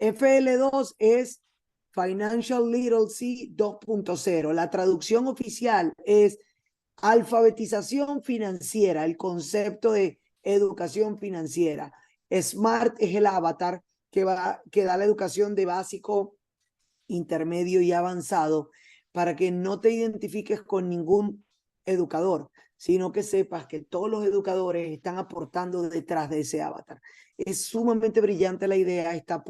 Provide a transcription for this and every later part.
FL.2 es Financial Literacy 2.0. La traducción oficial es alfabetización financiera, el concepto de educación financiera. Smart es el avatar que da la educación de básico, intermedio y avanzado para que no te identifiques con ningún educador, sino que sepas que todos los educadores están aportando detrás de ese avatar. Es sumamente brillante la idea, está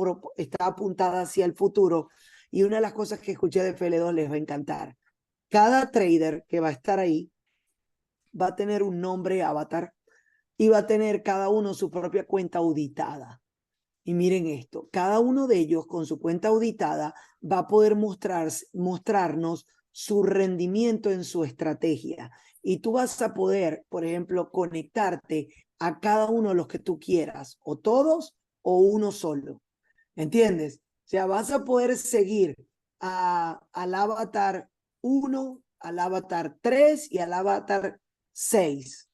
apuntada hacia el futuro y una de las cosas que escuché de FL2 les va a encantar. Cada trader que va a estar ahí va a tener un nombre avatar y va a tener cada uno su propia cuenta auditada. Y miren esto, cada uno de ellos con su cuenta auditada va a poder mostrarnos su rendimiento en su estrategia. Y tú vas a poder, por ejemplo, conectarte a cada uno de los que tú quieras, o todos o uno solo. ¿Entiendes? O sea, vas a poder seguir al avatar 1, al avatar 3 y al avatar 6.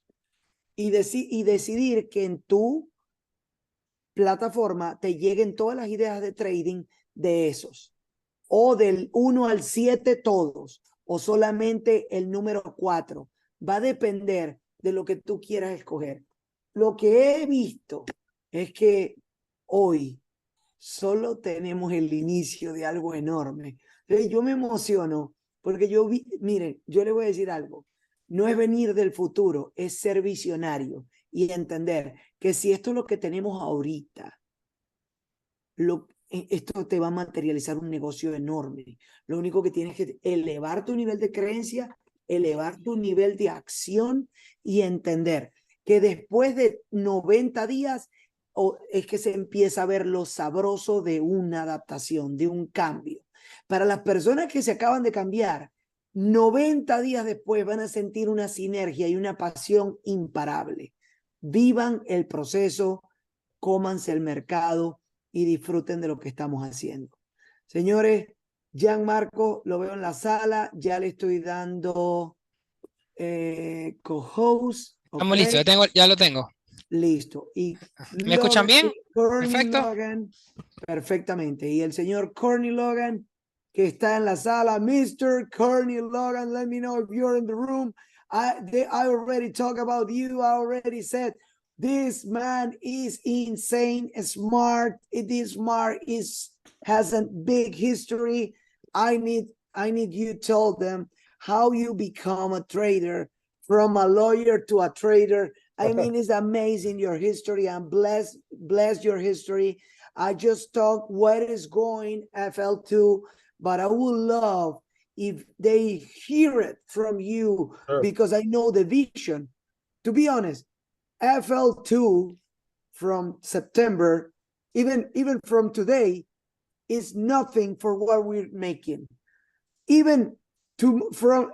Y decidir que en tu plataforma te lleguen todas las ideas de trading de esos, o del 1 al 7 todos, o solamente el número 4. Va a depender de lo que tú quieras escoger. Lo que he visto es que hoy solo tenemos el inicio de algo enorme. Entonces yo me emociono porque miren, yo le voy a decir algo. No es venir del futuro, es ser visionario y entender que si esto es lo que tenemos ahorita, esto te va a materializar un negocio enorme. Lo único que tienes que elevar tu nivel de creencia, elevar tu nivel de acción y entender que después de 90 días es que se empieza a ver lo sabroso de una adaptación, de un cambio. Para las personas que se acaban de cambiar, 90 días después van a sentir una sinergia y una pasión imparable. Vivan el proceso, cómanse el mercado y disfruten de lo que estamos haciendo. Señores, Gianmarco lo veo en la sala, ya le estoy dando co-host. Estamos Okay. listos, ya lo tengo. Listo. Y ¿Me escuchan bien? Courtney Perfecto. Logan, perfectamente. Y el señor Courtney Logan, que está en la sala. Mr. Courtney Logan, let me know if you're in the room. I already talked about you. I already said, this man is insane, smart. It is smart. Has a big history. I need you to tell them how you become a trader, from a lawyer to a trader. I mean, it's amazing, your history, and bless your history. I just talked what is going FL2, but I would love if they hear it from you, Sure. because I know the vision. To be honest, FL2 from September, even from today, is nothing for what we're making. Even from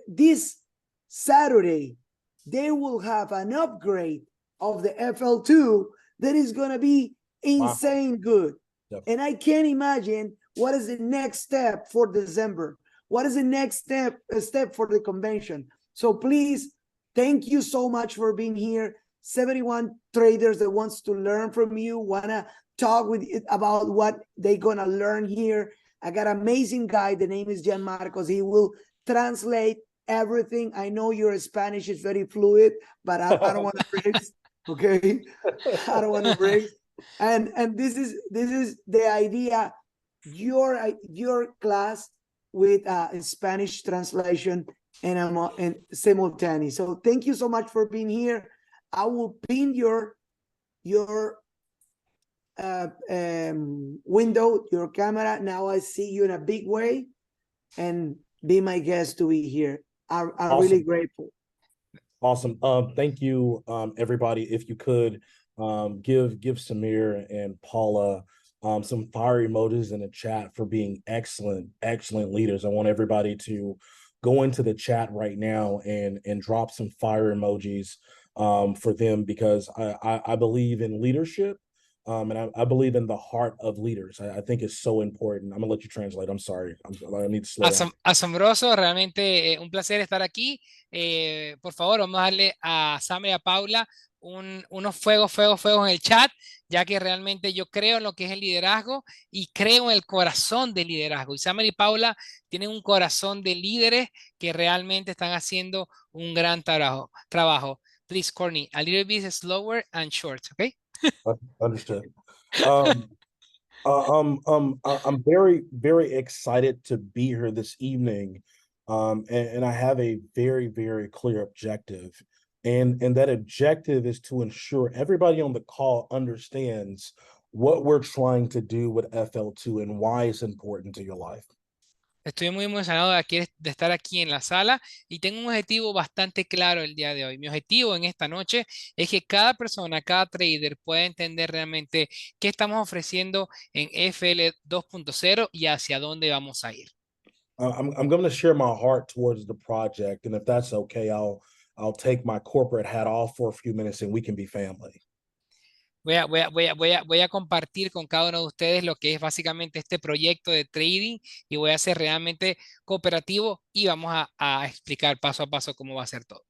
this Saturday, they will have an upgrade of the FL2 that is going to be insane. Wow. Good. Yep. And I can't imagine what is the next step for December. What is the next step for the convention? So please, thank you so much for being here. 71 traders that wants to learn from you, want to talk with you about what they're going to learn here. I got an amazing guy. The name is Gianmarco. He will translate everything. I know your Spanish is very fluid, but I don't want to break. Okay, I don't want to break. And this is the idea. Your class with Spanish translation and simultaneous. So thank you so much for being here. I will pin your window, your camera. Now I see you in a big way, and be my guest to be here. I'm awesome. Really grateful. Awesome. Thank you, everybody. If you could give Samir and Paula some fire emojis in the chat for being excellent leaders. I want everybody to go into the chat right now and drop some fire emojis for them, because I believe in leadership. And I believe in the heart of leaders. I think it's so important. I'm gonna let you translate. I'm sorry. I need to slow down. Asombroso, realmente un placer estar aquí. Por favor, vamos a darle a Sam y a Paula unos fuegos en el chat, ya que realmente yo creo en lo que es el liderazgo y creo en el corazón del liderazgo. Y Samuel y Paula tienen un corazón de líderes que realmente están haciendo un gran trabajo. Please, Courtney, a little bit slower and short, okay? Understood. Um, I'm very, very excited to be here this evening. And I have a very, very clear objective. And that objective is to ensure everybody on the call understands what we're trying to do with FL2 and why it's important to your life. Estoy muy emocionado de estar aquí en la sala y tengo un objetivo bastante claro el día de hoy. Mi objetivo en esta noche es que cada persona, cada trader pueda entender realmente qué estamos ofreciendo en FL 2.0 y hacia dónde vamos a ir. I'm going to share my heart towards the project, and if that's okay, I'll take my corporate hat off for a few minutes, and we can be family. Voy a compartir con cada uno de ustedes lo que es básicamente este proyecto de trading y voy a ser realmente cooperativo y vamos a explicar paso a paso cómo va a ser todo.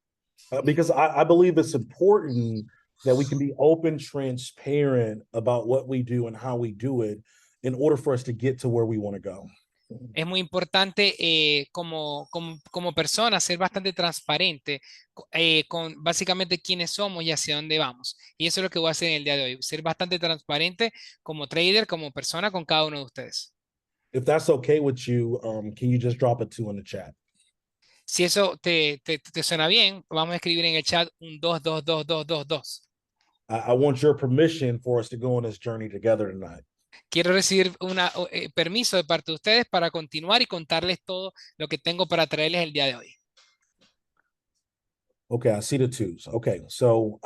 Because I believe it's important that we can be open, transparent about what we do and how we do it in order for us to get to where we want to go. Es muy importante como persona ser bastante transparente con básicamente quiénes somos y hacia dónde vamos. Y eso es lo que voy a hacer en el día de hoy, ser bastante transparente como trader, como persona con cada uno de ustedes. If that's okay with you, can you just drop a 2 in the chat? Si eso te suena bien, vamos a escribir en el chat un 2. I want your permission for us to go on this journey together tonight. Quiero recibir permiso de parte de ustedes para continuar y contarles todo lo que tengo para traerles el día de hoy. Okay, I see the 2s. Okay, so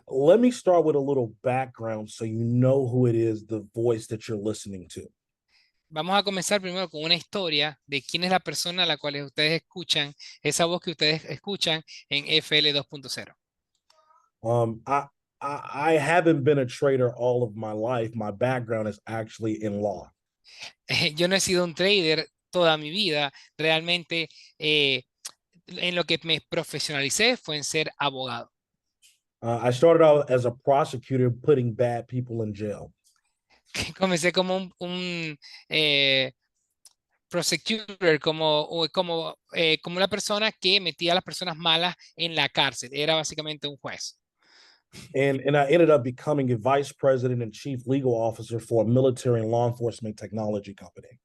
let me start with a little background so you know who it is, the voice that you're listening to. Vamos a comenzar primero con una historia de quién es la persona a la cual ustedes escuchan, esa voz que ustedes escuchan en FL 2.0. Um, I, I haven't been a trader all of my life. My background is actually in law. Yo no he sido un trader toda mi vida, realmente en lo que me profesionalicé fue en ser abogado. I started out as a prosecutor putting bad people in jail. Comencé como un prosecutor, como una persona que metía a las personas malas en la cárcel. Era básicamente un juez. And I ended up becoming a vice president and chief legal officer for a military and law enforcement technology company.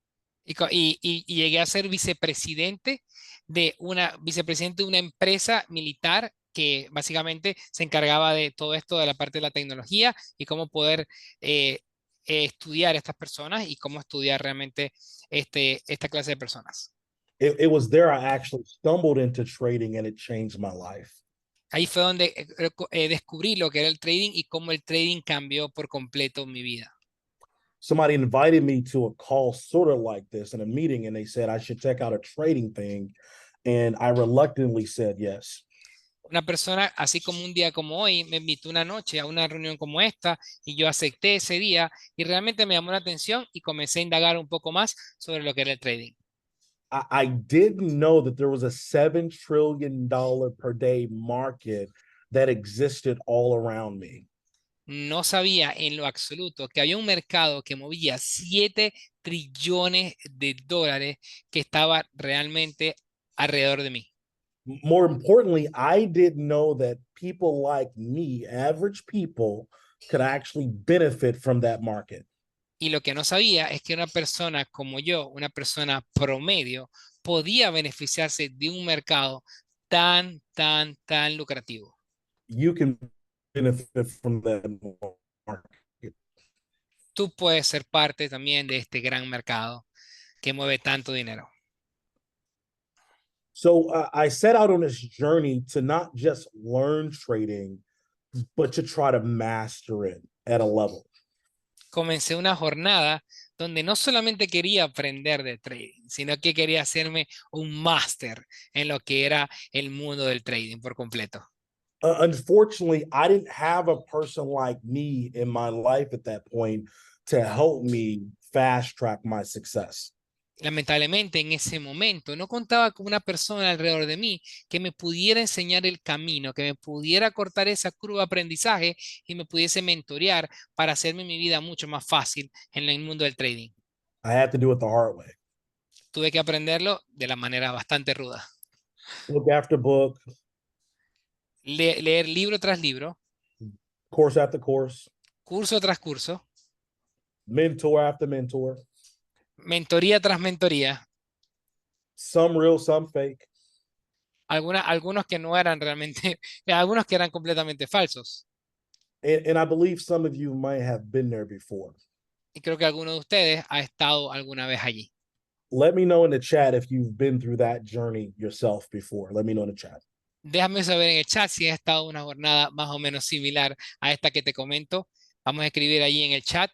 Y llegué a ser vicepresidente de una empresa militar que básicamente se encargaba de todo esto de la parte de la tecnología y cómo poder estudiar a estas personas y cómo estudiar realmente esta clase de personas. It was there I actually stumbled into trading and it changed my life. Ahí fue donde descubrí lo que era el trading y cómo el trading cambió por completo mi vida. Somebody invited me to a call sort of like this in a meeting, and they said I should check out a trading thing. And I reluctantly said yes. Una persona, así como un día como hoy, me invitó una noche a una reunión como esta y yo acepté ese día y realmente me llamó la atención y comencé a indagar un poco más sobre lo que era el trading. I didn't know that there was a $7 trillion per day market that existed all around me. No sabía en lo absoluto que había un mercado que movía 7 trillones de dólares que estaba realmente alrededor de mí. More importantly, I didn't know that people like me, average people, could actually benefit from that market. Y lo que no sabía es que una persona como yo, una persona promedio, podía beneficiarse de un mercado tan lucrativo. You can benefit from that market. Tú puedes ser parte también de este gran mercado que mueve tanto dinero. So I set out on this journey to not just learn trading, but to try to master it at a level. Comencé una jornada donde no solamente quería aprender de trading, sino que quería hacerme un máster en lo que era el mundo del trading por completo. Unfortunately, I didn't have a person like me in my life at that point to help me fast track my success. Lamentablemente, en ese momento no contaba con una persona alrededor de mí que me pudiera enseñar el camino, que me pudiera cortar esa curva de aprendizaje y me pudiese mentorear para hacerme mi vida mucho más fácil en el mundo del trading. I had to do it the hard way. Tuve que aprenderlo de la manera bastante ruda. Book after book, Leer libro tras libro, course after course, curso tras curso, mentor after mentor, mentoría tras mentoría, some real, some fake. algunos que no eran realmente, algunos que eran completamente falsos. And I believe some of you might have been there before. Y creo que alguno de ustedes ha estado alguna vez allí. Let me know in the chat if you've been through that journey yourself before. Let me know in the chat. Déjame saber en el chat si has estado en una jornada más o menos similar a esta que te comento. Vamos a escribir allí en el chat.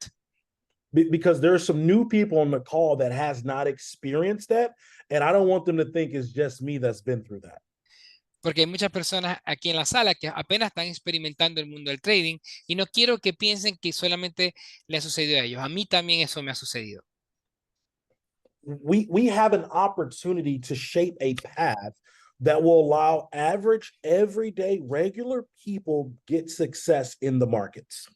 Because there are some new people on the call that has not experienced that. And I don't want them to think it's just me that's been through that. Porque hay muchas personas aquí en la sala que apenas están experimentando el mundo del trading y no quiero que piensen que solamente le ha sucedido a ellos. A mí también eso me ha sucedido. We have an opportunity to shape a path that will allow average, everyday, regular people get success in the markets.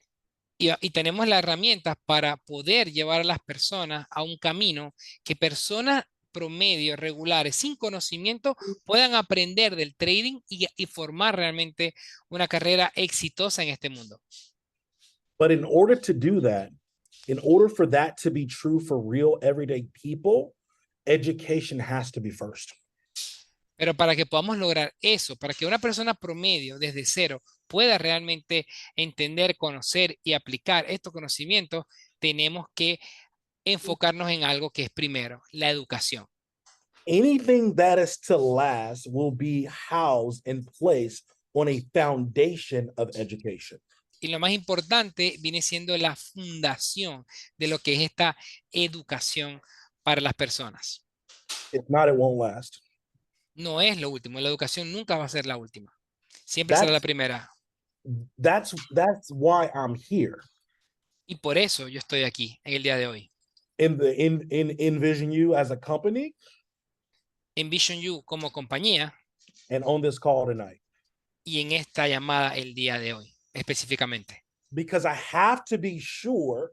Y tenemos las herramientas para poder llevar a las personas a un camino que personas promedio, regulares, sin conocimiento, puedan aprender del trading y formar realmente una carrera exitosa en este mundo. But in order to do that, in order for that to be true for real everyday people, education has to be first. Pero para que podamos lograr eso, para que una persona promedio desde cero pueda realmente entender, conocer y aplicar estos conocimientos, tenemos que enfocarnos en algo que es primero, la educación. Anything that is to last will be housed and placed on a foundation of education. Y lo más importante viene siendo la fundación de lo que es esta educación para las personas. If not, it won't last. No es lo último, la educación nunca va a ser la última. Siempre será la primera. That's why I'm here. Y por eso yo estoy aquí en el día de hoy. In Envision You as a company Envision You como compañía and on this call tonight. y en esta llamada el día de hoy específicamente. Because I have to be sure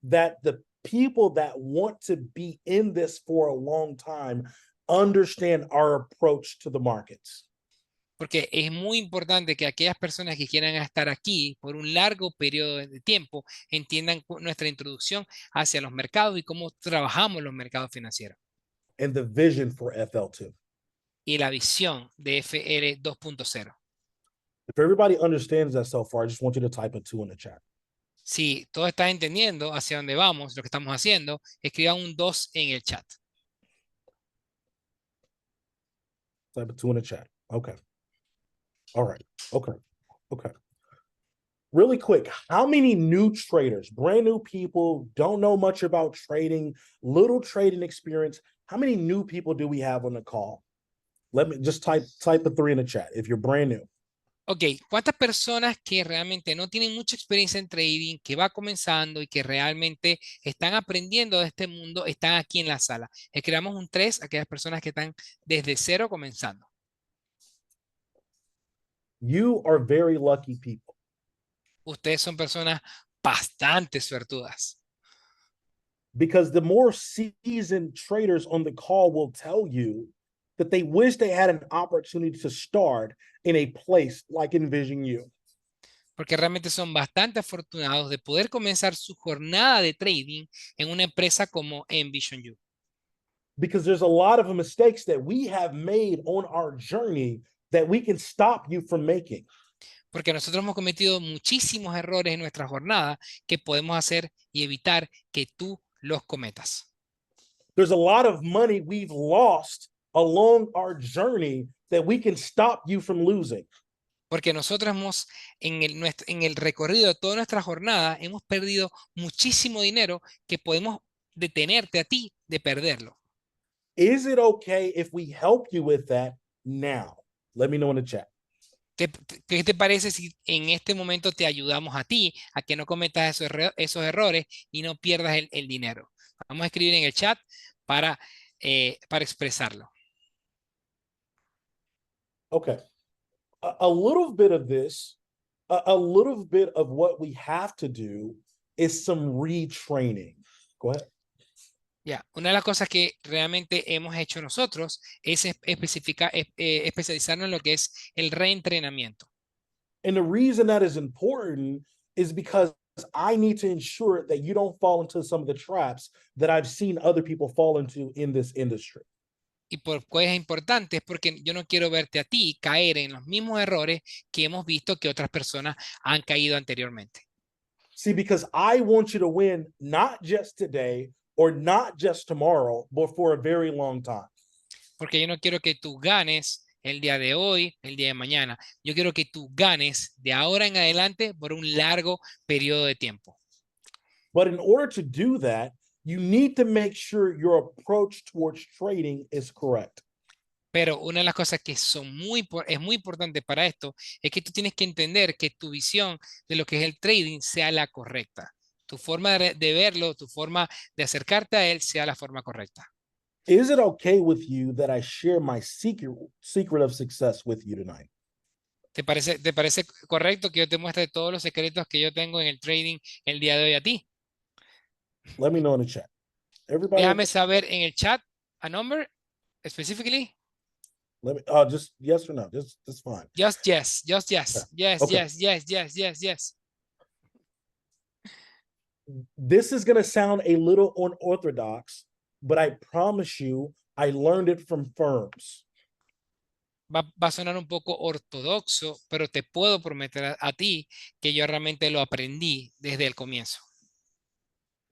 that the people that want to be in this for a long time understand our approach to the markets. Porque es muy importante que aquellas personas que quieran estar aquí por un largo periodo de tiempo entiendan nuestra introducción hacia los mercados y cómo trabajamos los mercados financieros. And the vision for FL.2. Y la visión de FL.2. If everybody understands that so far, I just want you to type a 2 in the chat. Si todos están entendiendo hacia dónde vamos, lo que estamos haciendo, escriban un 2 en el chat. Type a 2 in the chat. Okay. All right. Okay. Okay. Really quick, how many new traders, brand new people, don't know much about trading, little trading experience, how many new people do we have on the call? Let me just type a 3 in the chat if you're brand new. Ok, ¿cuántas personas que realmente no tienen mucha experiencia en trading, que va comenzando y que realmente están aprendiendo de este mundo, están aquí en la sala? Escribamos un 3 a aquellas personas que están desde cero comenzando. You are very lucky people. Ustedes son personas bastante suertudas. Because the more seasoned traders on the call will tell you that they wish they had an opportunity to start in a place like Envision You. Porque realmente son bastante afortunados de poder comenzar su jornada de trading en una empresa como Envision You. Because there's a lot of mistakes that we have made on our journey that we can stop you from making. Porque nosotros hemos cometido muchísimos errores en nuestra jornada que podemos hacer y evitar que tú los cometas. There's a lot of money we've lost along our journey that we can stop you from losing. Porque nosotros hemos, en el recorrido de toda nuestra jornada, hemos perdido muchísimo dinero que podemos detenerte a ti de perderlo. Is it okay if we help you with that now? Let me know in the chat. ¿Qué te parece si en este momento te ayudamos a ti a que no cometas esos errores y no pierdas el dinero? Vamos a escribir en el chat para expresarlo. Okay. A little bit of this, a little bit of what we have to do is some retraining. Go ahead. Ya, una de las cosas que realmente hemos hecho nosotros es especializarnos en lo que es el reentrenamiento. And the reason that is important is because I need to ensure that you don't fall into some of the traps that I've seen other people fall into in this industry. Y por qué es importante es porque yo no quiero verte a ti caer en los mismos errores que hemos visto que otras personas han caído anteriormente. See, because I want you to win not just today or not just tomorrow, but for a very long time. Porque yo no quiero que tú ganes el día de hoy, el día de mañana. Yo quiero que tú ganes de ahora en adelante por un largo periodo de tiempo. But in order to do that, you need to make sure your approach towards trading is correct. Pero una de las cosas que es muy importante para esto es que tú tienes que entender que tu visión de lo que es el trading sea la correcta. Tu forma de verlo, tu forma de acercarte a él sea la forma correcta. Is it okay with you that I share my secret of success with you tonight? ¿Te parece correcto que yo te muestre todos los secretos que yo tengo en el trading el día de hoy a ti? Let me know in the chat. Everybody, Déjame saber en el chat a number specifically. let me just yes or no. Just fine. Just yes, just yes, yes, Okay. yes, yes, yes, yes, yes. This is going to sound a little unorthodox, but I promise you, I learned it from firms. Va a sonar un poco ortodoxo, pero te puedo prometer a ti que yo realmente lo aprendí desde el comienzo.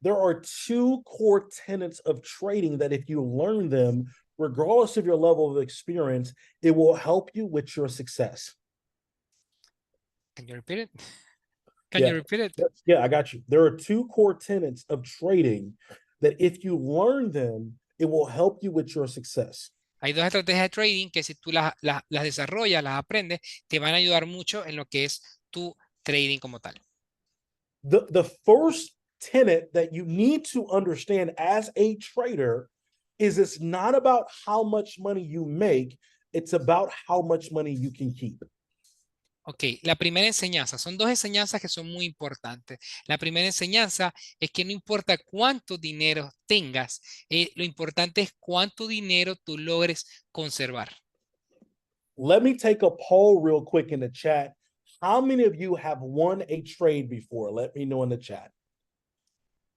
There are two core tenets of trading that if you learn them, regardless of your level of experience, it will help you with your success. Can you repeat it? Can you repeat it? Yeah, I got you. There are two core tenets of trading that if you learn them, it will help you with your success. Hay dos estrategias de trading que si tú las desarrollas, las aprendes, te van a ayudar mucho en lo que es tu trading como tal. The first tenet that you need to understand as a trader is it's not about how much money you make, it's about how much money you can keep. Ok, la primera enseñanza, son dos enseñanzas que son muy importantes. La primera enseñanza es que no importa cuánto dinero tengas, lo importante es cuánto dinero tú logres conservar. Let me take a poll real quick in the chat. How many of you have won a trade before? Let me know in the chat.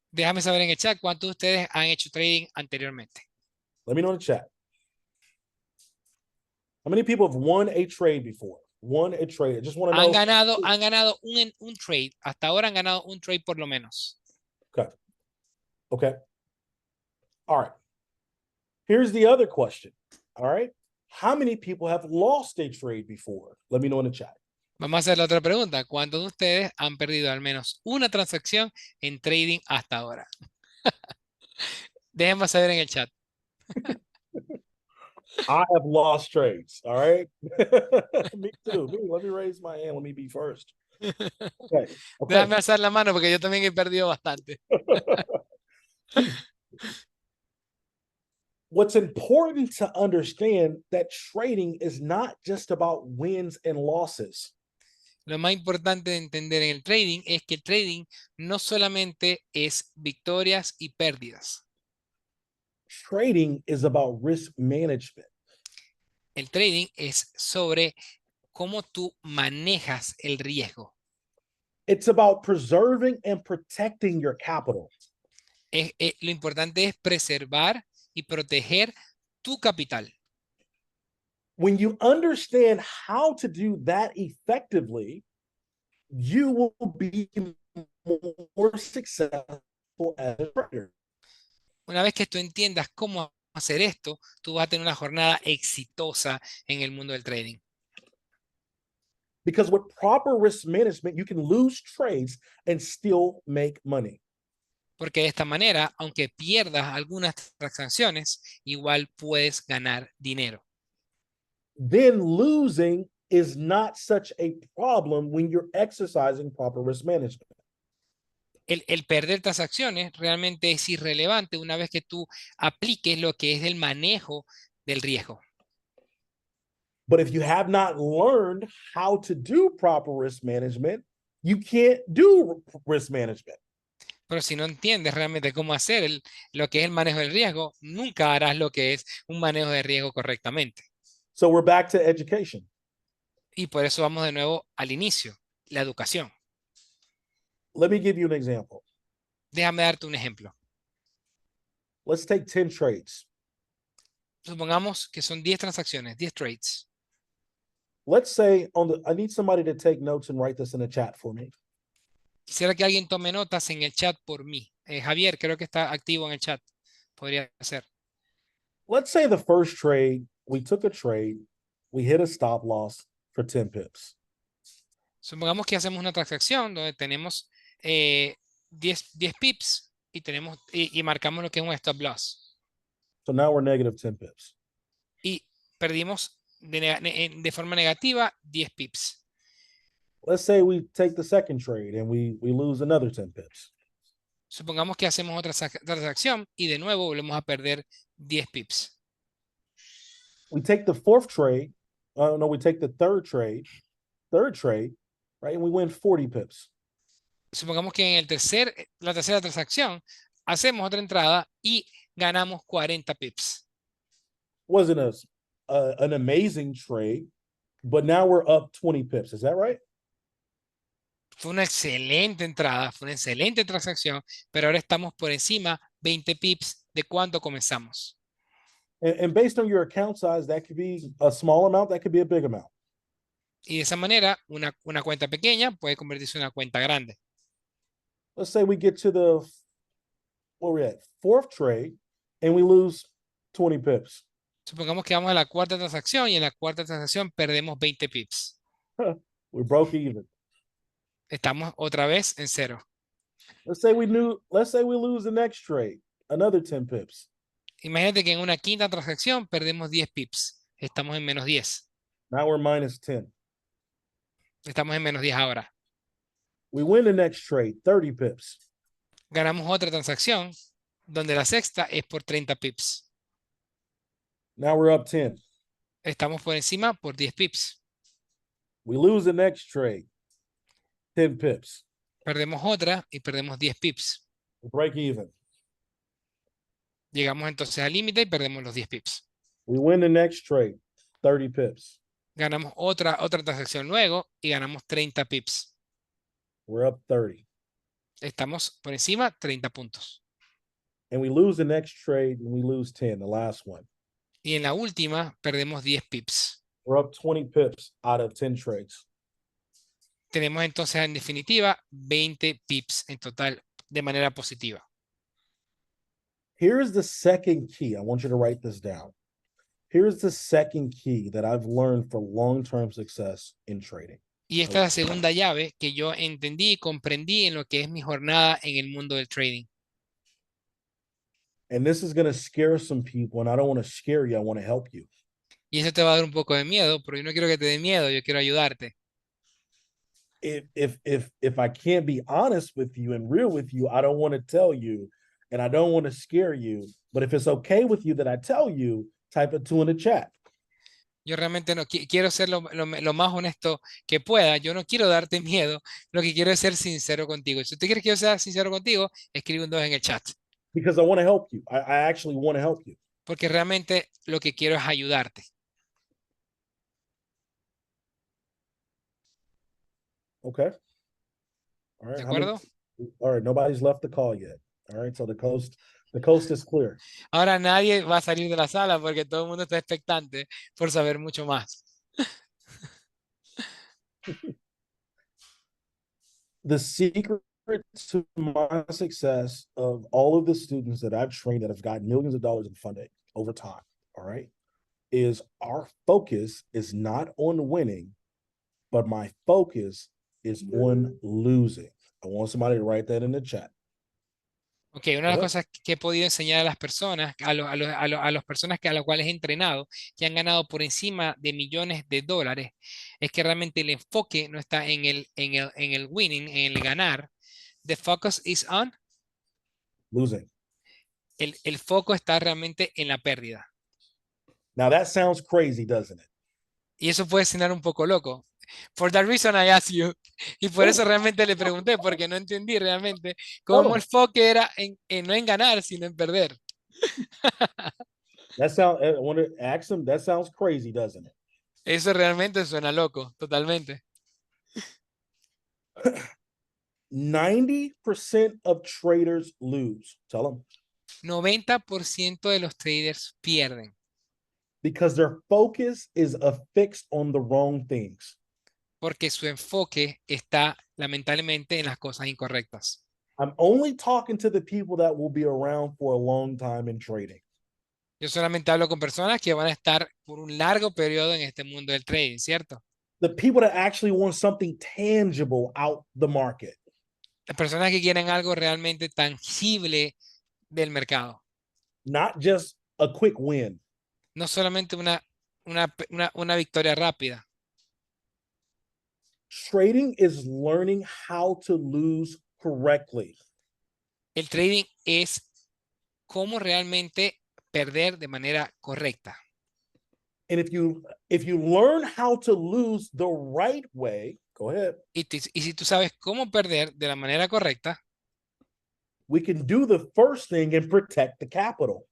Déjame saber en el chat cuántos de ustedes han hecho trading anteriormente. Let me know in the chat. How many people have won a trade before? Won a trade. I just want to know. Han ganado un trade. Hasta ahora han ganado un trade por lo menos. Okay. Okay. All right. Here's the other question. All right. How many people have lost a trade before? Let me know in the chat. Vamos a hacer la otra pregunta. ¿Cuántos de ustedes han perdido al menos una transacción en trading hasta ahora? Déjenme saber en el chat. I have lost trades. All right. Me too. Let me raise my hand. Let me be first. Okay. Déjame alzar la mano porque yo también he perdido bastante. What's important to understand that trading is not just about wins and losses. Lo más importante de entender en el trading es que el trading no solamente es victorias y pérdidas. Trading is about risk management. El trading es sobre cómo tú manejas el riesgo. It's about preserving and protecting your capital. Lo importante es preservar y proteger tu capital. When you understand how to do that effectively, you will be more successful as a trader. Una vez que tú entiendas cómo hacer esto, tú vas a tener una jornada exitosa en el mundo del trading. Because with proper risk management, you can lose trades and still make money. Porque de esta manera, aunque pierdas algunas transacciones, igual puedes ganar dinero. Then losing is not such a problem when you're exercising proper risk management. el perder transacciones realmente es irrelevante una vez que tú apliques lo que es el manejo del riesgo. But if you have not learned how to do proper risk management, you can't do risk management. Pero si no entiendes realmente cómo hacer lo que es el manejo del riesgo, nunca harás lo que es un manejo de riesgo correctamente. So we're back to education. Y por eso vamos de nuevo al inicio, la educación. Let me give you an example. Déjame darte un ejemplo. Let's take 10 trades. Supongamos que son 10 transacciones, 10 trades. Let's say I need somebody to take notes and write this in the chat for me. Quisiera que alguien tome notas en el chat por mí. Javier, creo que está activo en el chat. Podría ser. Let's say the first trade, we took a trade, we hit a stop loss for 10 pips. Supongamos que hacemos una transacción donde tenemos 10 pips y marcamos lo que es un stop loss. So now we're negative 10 pips. Y perdimos de forma negativa 10 pips. Let's say we take the second trade and we lose another 10 pips. Supongamos que hacemos otra transacción y de nuevo volvemos a perder 10 pips. We take the fourth trade. No, we take the third trade, right? And we win 40 pips. Supongamos que en la tercera transacción hacemos otra entrada y ganamos 40 pips. Wasn't an amazing trade, but now we're up 20 pips. Is that right? Fue una excelente entrada, fue una excelente transacción, pero ahora estamos por encima 20 pips de cuánto comenzamos. And based on your account size, that could be a small amount, that could be a big amount. Y de esa manera, una cuenta pequeña puede convertirse en una cuenta grande. Let's say we get to where we're at, fourth trade, and we lose 20 pips. Supongamos que vamos a la cuarta transacción y en la cuarta transacción perdemos 20 pips. We broke even. Estamos otra vez en cero. Let's say we lose the next trade, another 10 pips. Imagínate que en una quinta transacción perdemos 10 pips. Estamos en menos 10. Now we're minus 10. Estamos en menos 10 ahora. We win the next trade, 30 pips. Ganamos otra transacción donde la sexta es por 30 pips. Now we're up 10. Estamos por encima por 10 pips. We lose the next trade, 10 pips. Perdemos otra y perdemos 10 pips. We break even. Llegamos entonces al límite y perdemos los 10 pips. We win the next trade, 30 pips. Ganamos otra transacción luego y ganamos 30 pips. We're up 30. Estamos por encima 30 puntos. And we lose the next trade and we lose 10, the last one. Y en la última perdemos 10 pips. We're up 20 pips out of 10 trades. Tenemos entonces en definitiva 20 pips en total de manera positiva. Here's the second key. I want you to write this down. Here's the second key that I've learned for long-term success in trading. Y esta es la segunda llave que yo entendí y comprendí en lo que es mi jornada en el mundo del trading. And this is going to scare some people, and I don't want to scare you. I want to help you. Y eso te va a dar un poco de miedo, pero yo no quiero que te dé miedo, yo quiero ayudarte. If I can't be honest with you and real with you, I don't want to tell you, and I don't want to scare you. But if it's okay with you that I tell you, type a 2 in the chat. Yo realmente no quiero ser lo más honesto que pueda. Yo no quiero darte miedo. Lo que quiero es ser sincero contigo. Si tú quieres que yo sea sincero contigo, escribe un 2 en el chat. Because I want to help you. I actually want to help you. Porque realmente lo que quiero es ayudarte. Okay. All right. ¿De acuerdo? All right. Nobody's left the call yet. All right. So the coast is clear. Ahora nadie va a salir de la sala porque todo el mundo está expectante por saber mucho más. The secret to my success of all of the students that I've trained that have gotten millions of dollars in funding over time, all right, is our focus is not on winning, but my focus is on losing. I want somebody to write that in the chat. Ok, una de las cosas que he podido enseñar a las personas, a las personas a las cuales he entrenado, que han ganado por encima de millones de dólares, es que realmente el enfoque no está en el winning, en el ganar, The focus is on. Losing. El foco está realmente en la pérdida. Now that sounds crazy, doesn't it? Y eso puede sonar un poco loco. For that reason I asked you. Y por eso realmente le pregunté, porque no entendí realmente cómo el foco era no en ganar, sino en perder. That sound, I want to ask him, that sounds crazy, doesn't it? Eso realmente suena loco, totalmente. 90% of traders lose. Tell them. 90% de los traders pierden. Because their focus is affixed on the wrong things. Porque su enfoque está lamentablemente en las cosas incorrectas. I'm only talking to the people that will be around for a long time in trading. Yo solamente hablo con personas que van a estar por un largo periodo en este mundo del trading, ¿cierto? The people that actually want something tangible out the market. Las personas que quieren algo realmente tangible del mercado. Not just a quick win. No solamente una victoria rápida. Trading is learning how to lose correctly. El trading es cómo realmente perder de manera correcta. And if you learn how to lose the right way, go ahead. Y si tú sabes cómo perder de la manera correcta, we can do the first thing and protect the capital.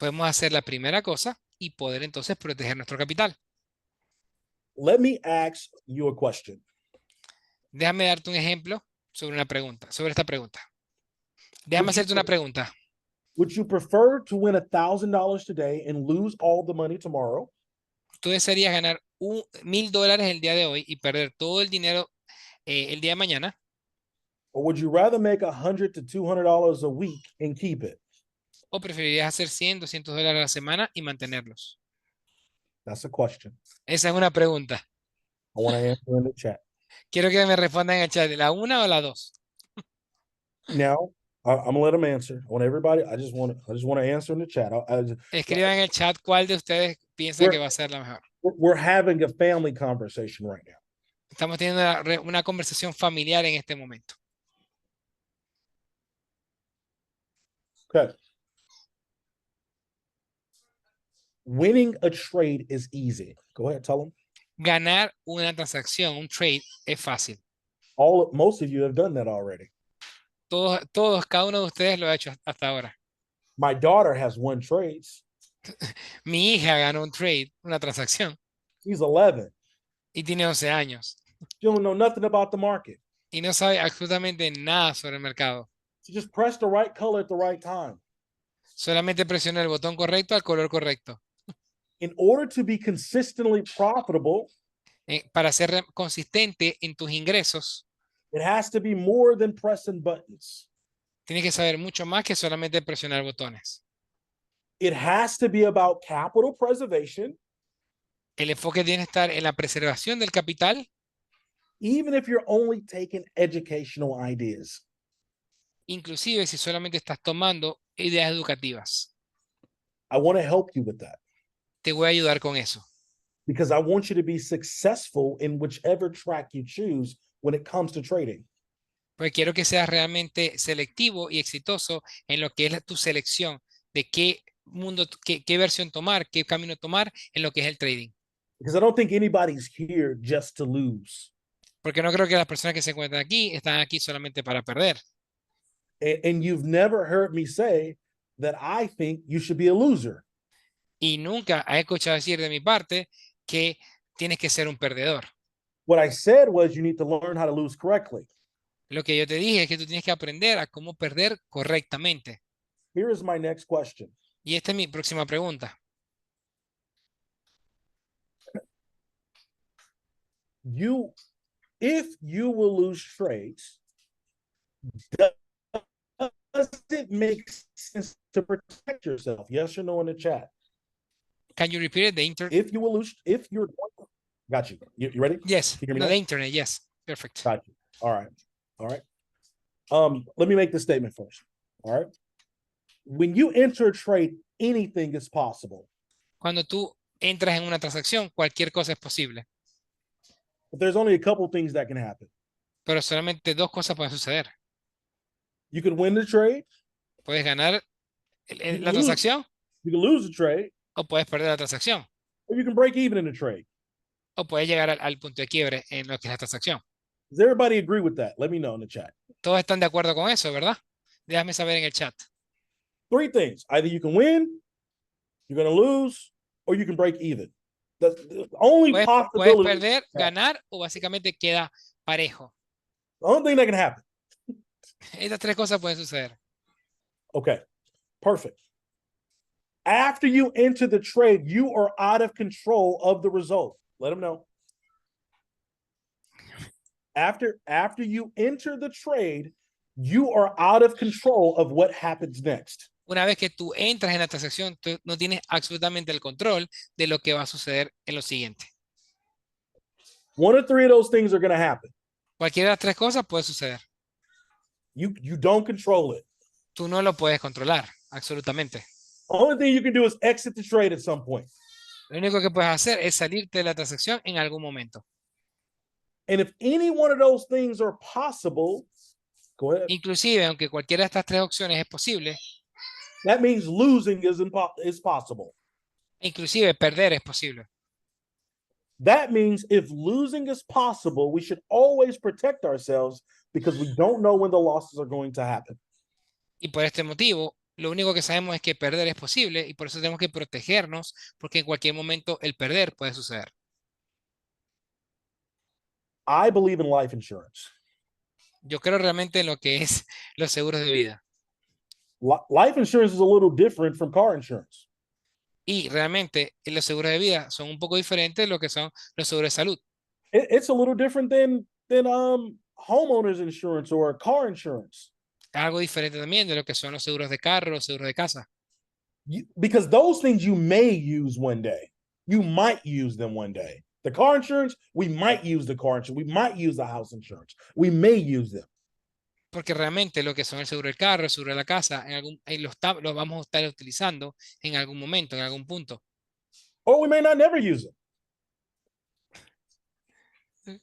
podemos hacer la primera cosa y poder entonces proteger nuestro capital. Let me ask you a question. Déjame darte un ejemplo sobre esta pregunta. Déjame hacerte una pregunta. Would you prefer to win $1,000 today and lose all the money tomorrow? ¿Tú desearías ganar $1,000 el día de hoy y perder todo el dinero el día de mañana? Or would you rather make $100 to $200 a week and keep it? ¿O preferirías hacer $100, $200 a la semana y mantenerlos? That's a question. Esa es una pregunta. I want to answer in the chat. Quiero que me respondan en el chat, ¿la una o la dos? Now, I'm gonna let them answer. I want everybody. I just want to answer in the chat. Escriban en el chat cuál de ustedes piensa que va a ser la mejor. We're having a family conversation right now. Estamos teniendo una conversación familiar en este momento. Okay. Winning a trade is easy. Go ahead, tell them. Ganar una transacción, un trade, es fácil. Most of you have done that already. Todos, cada uno de ustedes lo ha hecho hasta ahora. My daughter has won trades. Mi hija ganó un trade, una transacción. She's 11. Y tiene 11 años. She don't know nothing about the market. Y no sabe absolutamente nada sobre el mercado. She just pressed the right color at the right time. Solamente presiona el botón correcto al color correcto. In order to be consistently profitable, para ser consistente en tus ingresos, it has to be more than pressing buttons. Tienes que saber mucho más que solamente presionar botones. It has to be about capital preservation. El enfoque tiene que estar en la preservación del capital. Even if you're only taking educational ideas. Inclusive si solamente estás tomando ideas educativas. I want to help you with that. Te voy a ayudar con eso. Because I want you to be successful in whichever track you choose when it comes to trading. Porque quiero que seas realmente selectivo y exitoso en lo que es tu selección de qué versión tomar, qué camino tomar en lo que es el trading. Because I don't think anybody's here just to lose. Porque no creo que las personas que se encuentran aquí están aquí solamente para perder. And you've never heard me say that I think you should be a loser. Y nunca he escuchado decir de mi parte que tienes que ser un perdedor. What I said was you need to learn how to lose correctly. Lo que yo te dije es que tú tienes que aprender a cómo perder correctamente. Here is my next question. Y esta es mi próxima pregunta. If you will lose trades, does it make sense to protect yourself? Yes or no in the chat? Can you repeat it? If you will lose, got you. You ready? Yes. You hear me No, now? the internet. Yes. Perfect. Got you. All right. Let me make this statement first. All right. When you enter a trade, anything is possible. Cuando tú entras en una transacción, cualquier cosa es posible. But there's only a couple things that can happen. Pero solamente dos cosas pueden suceder. You can win the trade. Puedes ganar You can la lose. transacción You can lose the trade, o puedes perder la transacción or you can break even in the trade. o puedes llegar al punto de quiebre en lo que es la transacción. Does everybody agree with that? Let me know in the chat. Todos están de acuerdo con eso, ¿verdad? Déjame saber en el chat. 3 things. Either you can win, you're going to lose, or you can break even. The only Puedes possibility. perder, ganar o básicamente queda parejo. The only thing that can happen. Estas tres cosas pueden suceder. Okay, perfect. After you enter the trade, you are out of control of the result. Let them know. After you enter the trade, you are out of control of what happens next. Una vez que tú entras en la transacción, tú no tienes absolutamente el control de lo que va a suceder en lo siguiente. One or 3 of those things are going to happen. Cualquiera de las tres cosas puede suceder. You don't control it. Tú no lo puedes controlar, absolutamente. Only thing you can do is exit the trade at some point. Lo único que puedes hacer es salirte de la transacción en algún momento. And if any one of those things are possible, go ahead. Inclusive, aunque cualquiera de estas tres opciones es posible, That means losing is possible. inclusive perder es posible. That means if losing is possible, we should always protect ourselves because we don't know when the losses are going to happen. Y por este motivo, lo único que sabemos es que perder es posible y por eso tenemos que protegernos porque en cualquier momento el perder puede suceder. I believe in life insurance. Yo creo realmente en lo que es los seguros de vida. Life insurance is a little different from car insurance. Y realmente los seguros de vida son un poco diferentes de lo que son los seguros de salud. It's a little different than homeowners insurance or car insurance. Algo diferente también de lo que son los seguros de carro, los seguros de casa. Because those things you may use one day. You might use them one day. The car insurance, we might use the car insurance. We might use the house insurance. We may use them. Porque realmente lo que son el seguro del carro, el seguro de la casa, los vamos a estar utilizando en algún momento, en algún punto. Or we may not never use them.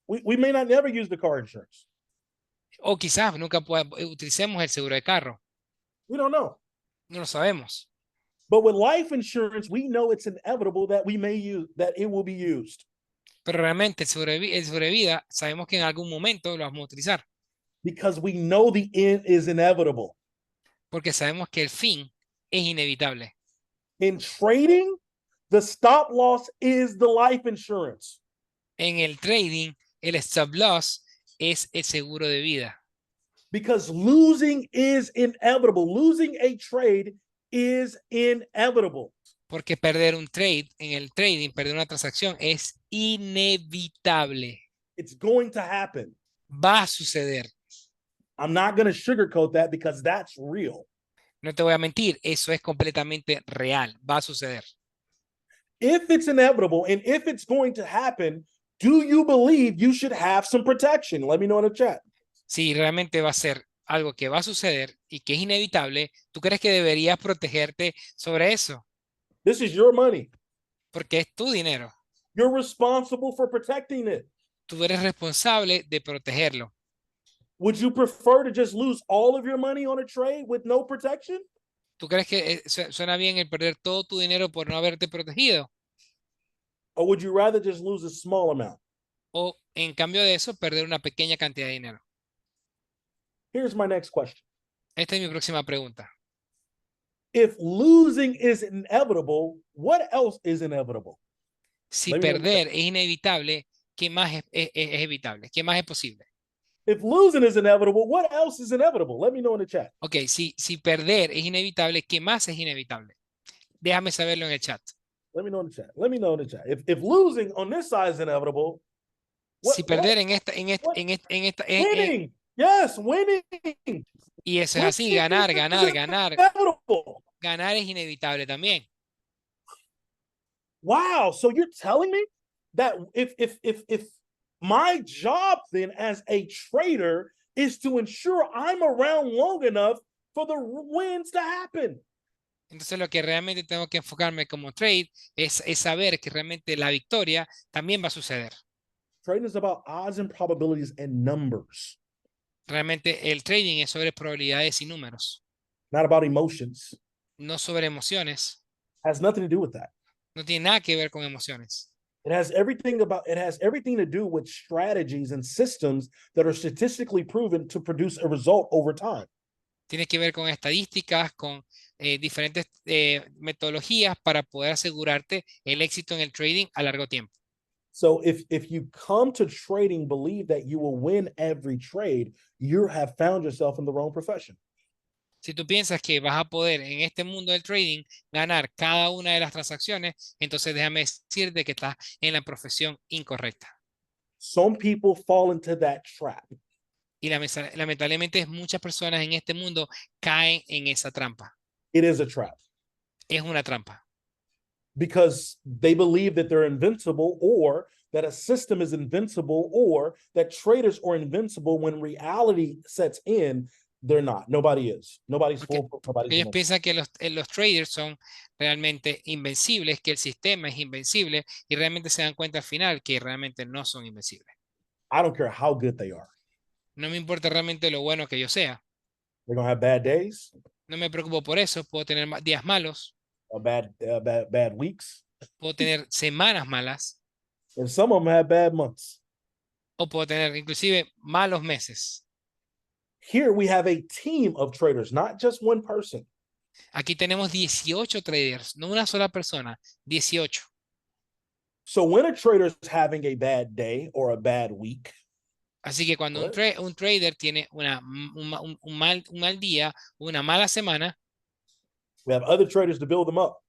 We may not never use the car insurance. O quizás nunca utilicemos el seguro de carro. We don't know. No lo sabemos. But with life insurance, we know it's inevitable that we may use, that it will be used. Pero realmente el seguro de vida, sabemos que en algún momento lo vamos a utilizar. Because we know the end is inevitable. Porque sabemos que el fin es inevitable. In trading, the stop loss is the life insurance. En el trading, el stop loss es el seguro de vida. Because losing is inevitable. Losing a trade is inevitable. Porque perder un trade, en el trading, perder una transacción es inevitable. It's going to happen. Va a suceder. I'm not going to sugarcoat that because that's real. No te voy a mentir, eso es completamente real. Va a suceder. If it's inevitable and if it's going to happen, do you believe you should have some protection? Let me know in the chat. Si realmente va a ser algo que va a suceder y que es inevitable, ¿tú crees que deberías protegerte sobre eso? This is your money. Porque es tu dinero. You're responsible for protecting it. Tú eres responsable de protegerlo. Would you prefer to just lose all of your money on a trade with no protection? ¿Tú crees que suena bien el perder todo tu dinero por no haberte protegido? Or would you rather just lose a small amount? O en cambio de eso, perder una pequeña cantidad de dinero. Here's my next question. Esta es mi próxima pregunta. If losing is inevitable, what else is inevitable? Si perder es inevitable, ¿qué más es evitable? ¿Qué más es posible? If losing is inevitable, what else is inevitable? Let me know in the chat. Ok, si perder es inevitable, ¿qué más es inevitable? Déjame saberlo en el chat. Let me know in the chat. Let me know in the chat. If losing on this side is inevitable, Si perder winning. Yes, winning. Y eso es así, ganar. Inevitable. Ganar es inevitable también. Wow, so you're telling me that if my job then as a trader is to ensure I'm around long enough for the wins to happen. Entonces lo que realmente tengo que enfocarme como trade es saber que realmente la victoria también va a suceder. Trading is about odds and probabilities and numbers. Realmente el trading es sobre probabilidades y números, not about emotions. no sobre emociones. Has nothing to do with that. No tiene nada que ver con emociones. It has everything to do with strategies and systems that are statistically proven to produce a result over time. Tiene que ver con estadísticas, con diferentes metodologías para poder asegurarte el éxito en el trading a largo tiempo. So if you come to trading, believe that you will win every trade, you have found yourself in the wrong profession. Si tú piensas que vas a poder en este mundo del trading ganar cada una de las transacciones, entonces déjame decirte que estás en la profesión incorrecta. Some people fall into that trap. Y lamentablemente muchas personas en este mundo caen en esa trampa. It is a trap Es una trampa. because they believe that they're invincible, or that a system is invincible, or that traders are invincible. When reality sets in, they're not. Nobody is. Nobody's full. Nobody's Ellos invincible. piensan que los traders son realmente invencibles, que el sistema es invencible y realmente se dan cuenta al final que realmente no son invencibles. I don't care how good they are. No me importa realmente lo bueno que yo sea. They're gonna have bad days, No me preocupo por eso. Puedo tener días malos, bad weeks, puedo tener semanas malas and some of them have bad months. o puedo tener inclusive malos meses. Here we have a team of traders, not just one person. Aquí tenemos 18 traders, no una sola persona, 18. So when a trader is having a bad day or a bad week, Así que cuando un trader tiene un mal día, una mala semana, we have other traders to build them up.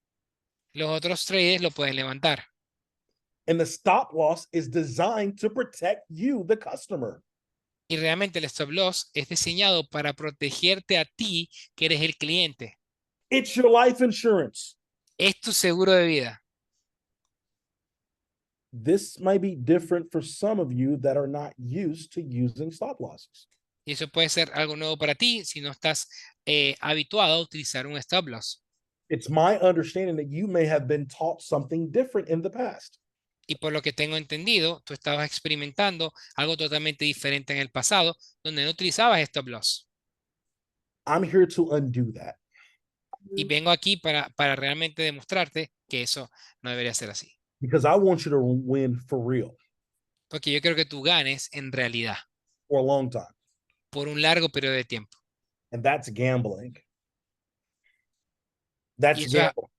los otros traders lo pueden levantar. And the stop loss is designed to protect you, the customer. Y realmente el stop loss es diseñado para protegerte a ti, que eres el cliente. It's your life insurance. Es tu seguro de vida. This might be different for some of you that are not used to using stop losses. Y eso puede ser algo nuevo para ti si no estás habituado a utilizar un stop loss. It's my understanding that you may have been taught something different in the past. Y por lo que tengo entendido, tú estabas experimentando algo totalmente diferente en el pasado, donde no utilizabas stop loss. I'm here to undo that. Y vengo aquí para realmente demostrarte que eso no debería ser así. Because I want you to win for real. Porque yo quiero que tú ganes en realidad. For a long time. Por un largo periodo de tiempo. And that's gambling. That's gambling.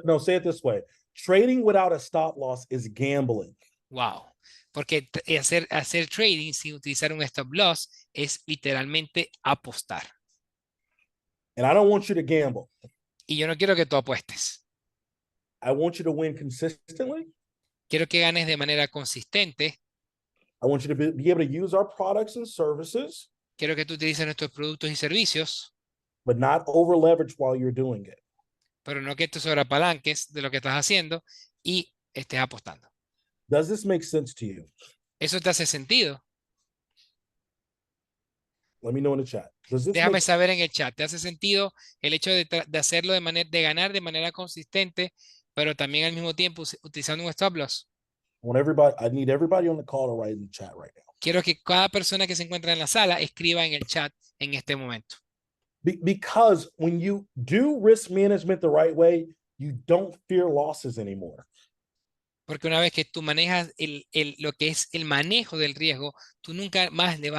No, say it this way. Trading without a stop loss is gambling. Wow. Porque hacer trading sin utilizar un stop loss es literalmente apostar. And I don't want you to gamble. Y yo no quiero que tú apuestes. I want you to win consistently. Quiero que ganes de manera consistente. I want you to be able to use our products and services. Quiero que tú utilices nuestros productos y servicios. But not over leverage while you're doing it. Pero no que te sobreapalanques de lo que estás haciendo y estés apostando. Does this make sense to you? ¿Eso te hace sentido? Let me know in the chat. Déjame saber en el chat. ¿Te hace sentido el hecho de hacerlo de ganar de manera consistente, pero también al mismo tiempo utilizando un stop loss? I need everybody on the call to write in the chat right now. Quiero que cada persona que se encuentra en la sala escriba en el chat en este momento. Because when you do risk management the right way, you don't fear losses anymore. Porque una vez que tú manejas lo que es el manejo del riesgo, tú nunca le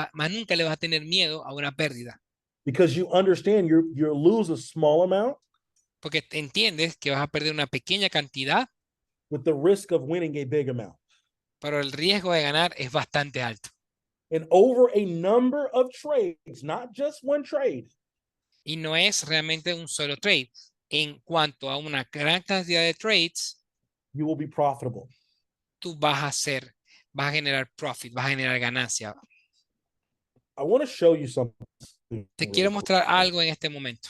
vas a tener miedo a una pérdida. Because you understand you lose a small amount. Porque entiendes que vas a perder una pequeña cantidad. With the risk of winning a big amount. Pero el riesgo de ganar es bastante alto. And over a number of trades, not just one trade. Y no es realmente un solo trade. En cuanto a una gran cantidad de trades, you will be profitable. Tú vas a generar profit, vas a generar ganancia. I want to show you something. Te quiero mostrar algo en este momento.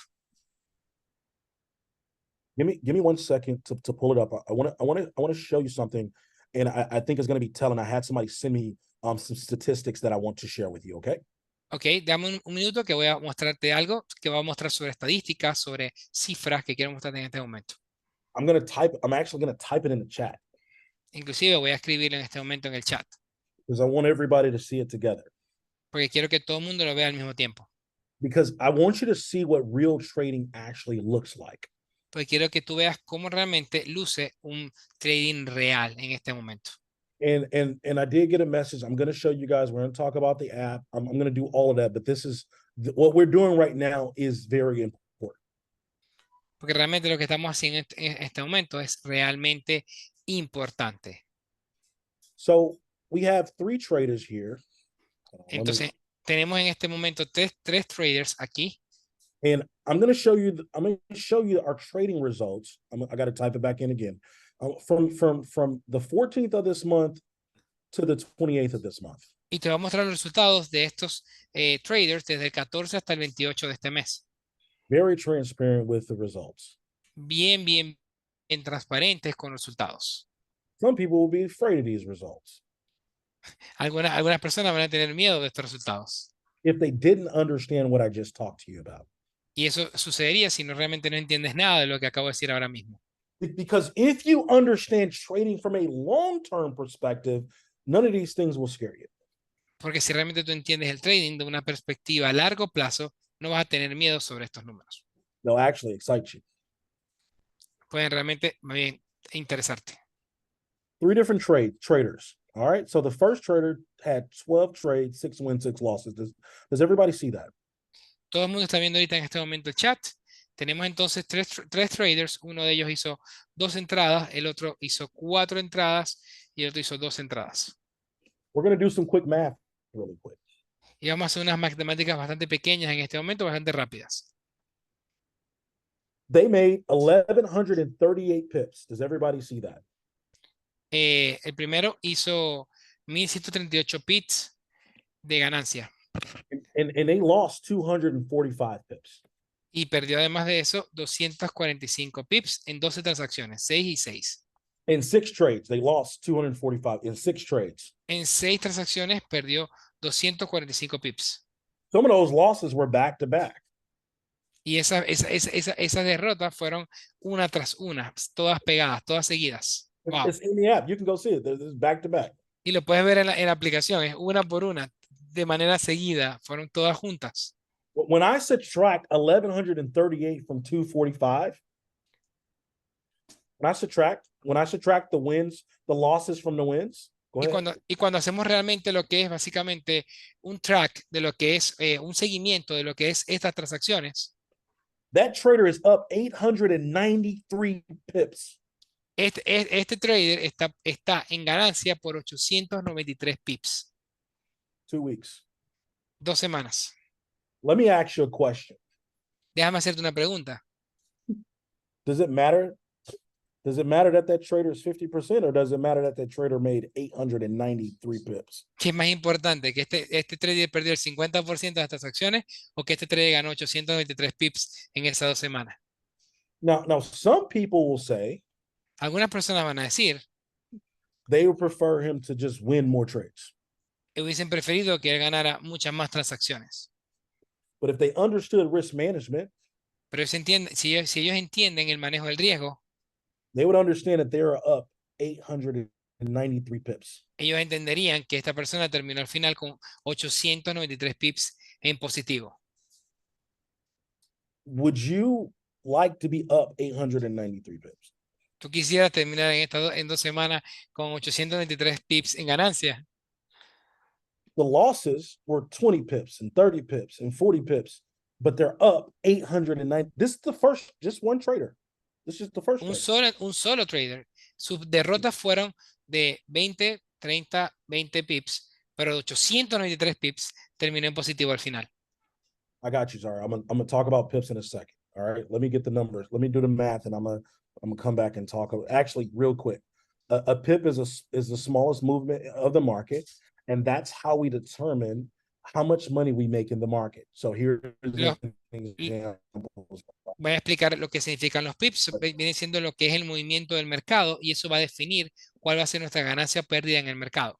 Give me 1 second to pull it up. I want to show you something, and I think it's going to be telling. I had somebody send me some statistics that I want to share with you. Okay. Ok, dame un minuto que voy a mostrarte algo que va a mostrar sobre estadísticas, sobre cifras que quiero mostrarte en este momento. I'm actually going to type it in the chat. Inclusive voy a escribirlo en este momento en el chat. Because I want everybody to see it together. porque quiero que todo el mundo lo vea al mismo tiempo. because I want you to see what real trading actually looks like. Porque quiero que tú veas cómo realmente luce un trading real en este momento. And I did get a message. I'm going to show you guys. We're going to talk about the app. I'm going to do all of that, but this is what we're doing right now is very important. Porque realmente lo que estamos haciendo en este momento es realmente importante. So we have 3 traders here. Entonces, tenemos en este momento tres traders aquí. And I'm going to show you our trading results. I got to type it back in again. From the 14th of this month to the 28th of this month. Y te voy a mostrar los resultados de estos traders desde el 14 hasta el 28 de este mes. Very transparent with the results. Bien transparentes con resultados. Some people will be afraid of these results Algunas personas van a tener miedo de estos resultados. if they didn't understand what I just talked to you about. Y eso sucedería si no realmente no entiendes nada de lo que acabo de decir ahora mismo. Because if you understand trading from a long-term perspective, none of these things will scare you. Porque si realmente tú entiendes el trading de una perspectiva a largo plazo, no vas a tener miedo sobre estos números. They'll actually excite you. Pueden realmente más bien interesarte. 3 different traders. All right. So the first trader had 12 trades, 6 wins, 6 losses. Does everybody see that? Todo el mundo está viendo ahorita en este momento el chat. Tenemos entonces tres traders. Uno de ellos hizo 2 entradas, el otro hizo 4 entradas y el otro hizo 2 entradas. We're going to do some quick math really quick. Y vamos a hacer unas matemáticas bastante pequeñas en este momento, bastante rápidas. They made 1,138 pips. Does everybody see that? El primero hizo 1138 pips de ganancia. And they lost 245 pips. Y perdió además de eso 245 pips en 12 transacciones, 6 y 6. In 6 trades, they lost 245 in 6 trades. En 6 transacciones perdió 245 pips. Some of those losses were back to back. Y esas derrotas fueron una tras una, todas pegadas, todas seguidas. Wow. It's in the app. You can go see it. It's back to back. Y lo puedes ver en la aplicación, es una por una, de manera seguida, fueron todas juntas. When I subtract 1,138 from 245, when I subtract the wins, the losses from the wins, go ahead. Y cuando hacemos realmente lo que es básicamente un track de lo que es un seguimiento de lo que es estas transacciones, that trader is up 893 pips. Este trader está en ganancia por 893 pips. 2 weeks. 2 semanas. Let me ask you a question. Déjame hacerte una pregunta. Does it matter? Does it matter that trader is 50% or does it matter that trader made 893 pips? ¿Qué es más importante? ¿Que este trader perdió el 50% de las transacciones o que este trader ganó 893 pips en esas 2 semanas? Now some people will say Algunas personas van a decir they would prefer him to just win more trades. que hubiesen preferido que él ganara muchas más transacciones. But if they understood risk management, Pero si ellos entienden el manejo del riesgo, they would understand that they are up 893 pips. ellos entenderían que esta persona terminó al final con 893 pips en positivo. Would you like to be up 893 pips? ¿Tú quisieras terminar en 2 semanas con 893 pips en ganancia? The losses were 20 pips and 30 pips and 40 pips, but they're up 890. This is the first, just one trader. This is the first un solo trader. Sus derrotas fueron de 20, 30, 20 pips, pero de 893 pips terminó en positivo al final. I got you, sorry. I'm gonna talk about pips in a second. All right, let me get the numbers. Let me do the math, and I'm gonna come back and talk. Actually, real quick, a pip is the smallest movement of the market, and that's how we determine how much money we make in the market. So here's an example. Voy a explicar lo que significan los pips. Viene siendo lo que es el movimiento del mercado y eso va a definir cuál va a ser nuestra ganancia o pérdida en el mercado.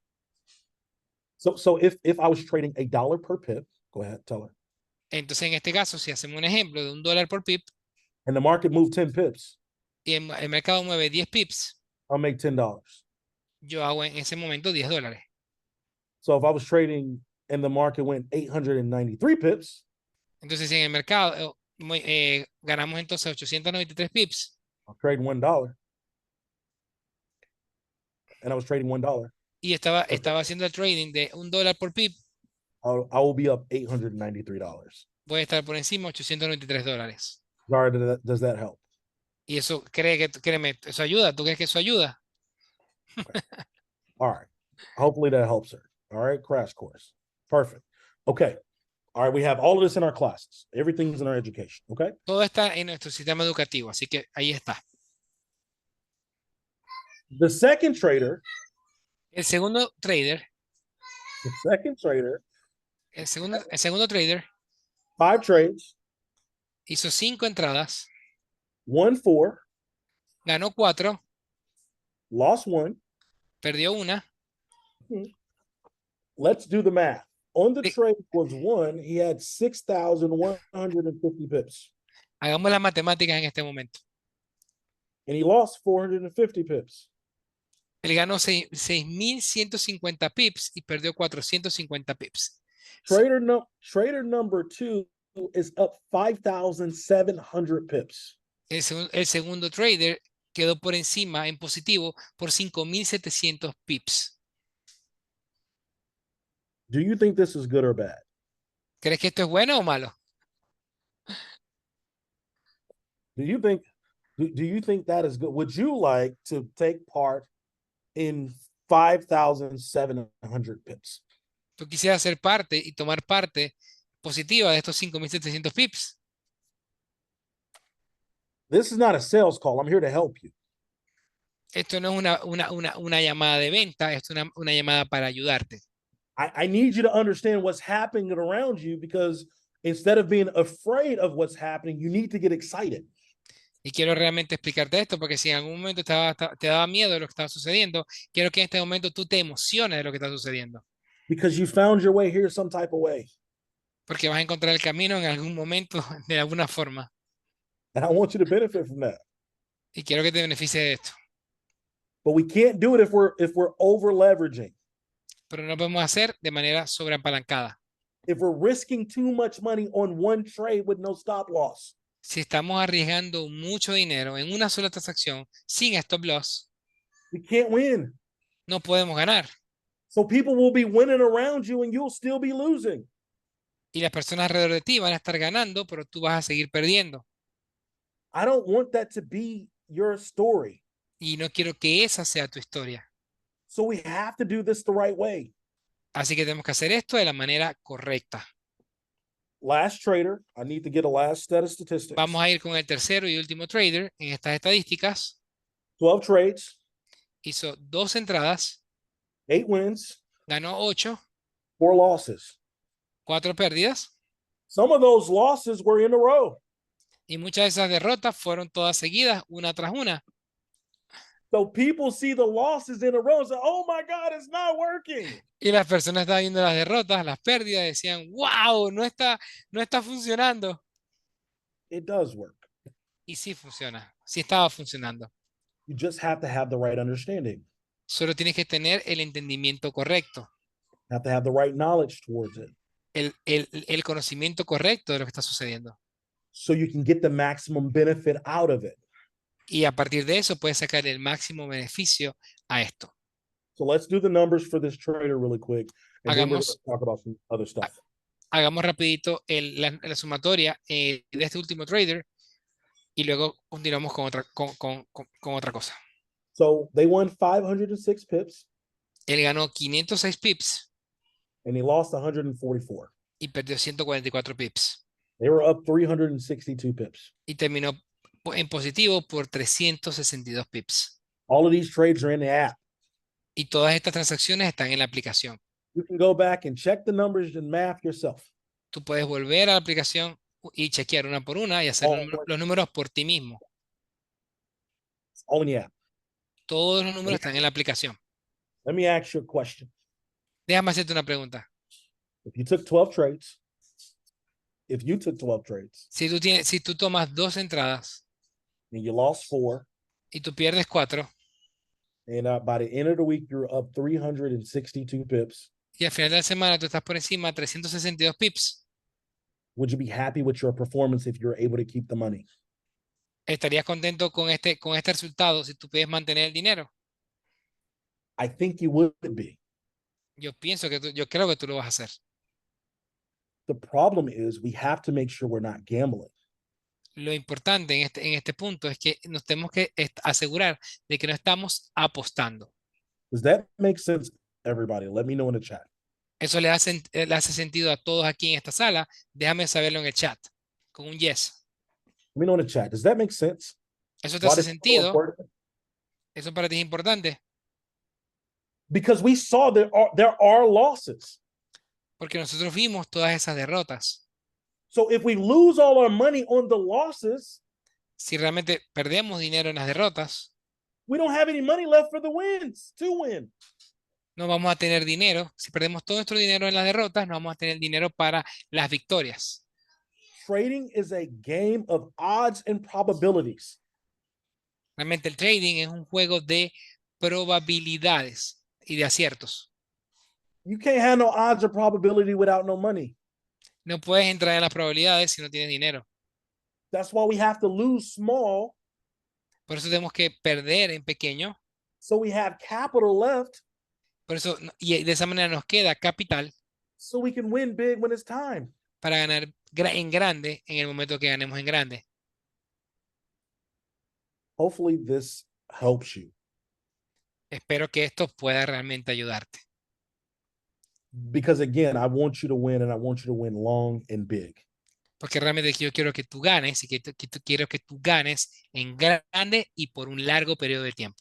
So if I was trading $1 per pip, go ahead, tell her. Entonces, en este caso, si hacemos un ejemplo de $1 por pip and the market moved 10 pips, y el mercado mueve 10 pips, I'll make $10. yo hago en ese momento $10. So if I was trading and the market went 893 pips, Entonces, si en el mercado ganamos entonces 893 pips I'm trading $1. And I was trading $1. y estaba haciendo el trading de $1 por pip, I will be up $893. voy a estar por encima de $893. Zara, does that help? Y eso, créeme, eso ayuda. ¿Tú crees que eso ayuda? All right. Hopefully that helps her. All right. Crash course. Perfect. Okay. All right. We have all of this in our classes. Everything's in our education. Okay. Todo está en nuestro sistema educativo, así que ahí está. The second trader, El segundo trader, el segundo trader 5 trades, hizo 5 entradas, won 4, ganó 4, lost 1. perdió 1. Let's do the math. On the Sí. trade was 1, he had 6,150 pips. Hagamos las matemáticas en este momento. And he lost 450 pips. Él ganó 6.150 pips y perdió 450 pips. Trader number 2 is up 5,700 pips. El segundo trader quedó por encima en positivo por 5.700 pips. Do you think this is good or bad? ¿Crees que esto es bueno o malo? Do you think that is good? Would you like to take part in 5,700 pips? ¿Tú quisieras ser parte y tomar parte positiva de estos 5.700 pips? This is not a sales call. I'm here to help you. Esto no es una llamada de venta, esto es una llamada para ayudarte. I need you to understand what's happening around you, because instead of being afraid of what's happening, you need to get excited. Y quiero realmente explicarte esto, porque si en algún momento te daba miedo de lo que estaba sucediendo, quiero que en este momento tú te emociones de lo que está sucediendo. Because you found your way here some type of way. Porque vas a encontrar el camino en algún momento, de alguna forma. And I want you to benefit from that. Y quiero que te beneficie de esto. But we can't do it if we're over leveraging. Pero no lo podemos hacer de manera sobreapalancada. If we're risking too much money on one trade with no stop loss. Si estamos arriesgando mucho dinero en una sola transacción sin stop loss, We can't win. no podemos ganar. So people will be winning around you and you'll still be losing. Y las personas alrededor de ti van a estar ganando, pero tú vas a seguir perdiendo. I don't want that to be your story. Y no quiero que esa sea tu historia. So we have to do this the right way. Así que tenemos que hacer esto de la manera correcta. Last trader, I need to get a last set of statistics. Vamos a ir con el tercero y último trader en estas estadísticas. 12 trades, Hizo 2 entradas, 8 wins, ganó 8, 4 losses. 4 pérdidas. Some of those losses were in a row. Y muchas de esas derrotas fueron todas seguidas, una tras una. So people see the losses in a row and say, oh my God, it's not working. Y las personas estaban viendo las derrotas, las pérdidas, decían, wow, no está funcionando. It does work. Y sí funciona, sí estaba funcionando. You just have to have the right understanding. Solo tienes que tener el entendimiento correcto, You have to have the right knowledge towards it. el conocimiento correcto de lo que está sucediendo. So you can get the maximum benefit out of it. Y a partir de eso puedes sacar el máximo beneficio a esto. So let's do the numbers for this trader really quick. And then we're going to talk about some other stuff. Hagamos rapidito la sumatoria de este último trader y luego continuamos con otra cosa. So they won 506 pips. Él ganó 506 pips And he lost 144. y perdió 144 pips. They were up 362 pips. Y terminó en positivo por 362 pips. All of these trades are in the app. Y todas estas transacciones están en la aplicación. You can go back and check the numbers and math yourself. Tú puedes volver a la aplicación y chequear una por una y hacer los números por ti mismo. It's all in the app. Todos los números están en la aplicación. Let me ask you a question. Déjame hacerte una pregunta. If you took 12 trades, Si tú tomas 2 entradas and you lost 4, y tú pierdes 4 and by the end of the week, you're up 362 pips. y al final de la semana tú estás por encima de 362 pips, would you be happy with your performance if you're able to keep the money? ¿estarías contento con este resultado si tú puedes mantener el dinero? I think you would be. Yo creo que tú lo vas a hacer. The problem is we have to make sure we're not gambling. Lo importante en este punto es que nos tenemos que asegurar de que no estamos apostando. Does that make sense, everybody? Let me know in the chat. Eso le hace sentido a todos aquí en esta sala. Déjame saberlo en el chat con un yes. Let me know in the chat. Does that make sense? ¿Eso te Why hace this is so sentido? important? ¿Eso para ti es importante? Because we saw there are losses. Porque nosotros vimos todas esas derrotas. So if we lose all our money on the losses, Si realmente perdemos dinero en las derrotas, we don't have any money left for the wins to win. no vamos a tener dinero. Si perdemos todo nuestro dinero en las derrotas, no vamos a tener dinero para las victorias. Trading is a game of odds and probabilities. Realmente el trading es un juego de probabilidades y de aciertos. You can't have no odds or probability without no money. No puedes entrar en las probabilidades si no tienes dinero. That's why we have to lose small Por eso tenemos que perder en pequeño. so we have capital left Por eso, y de esa manera nos queda capital so we can win big when it's time. para ganar en grande en el momento que ganemos en grande. Hopefully this helps you Espero que esto pueda realmente ayudarte. because again, I want you to win and I want you to win long and big. Porque realmente yo quiero que tú ganes y quiero que tú ganes en grande y por un largo periodo de tiempo.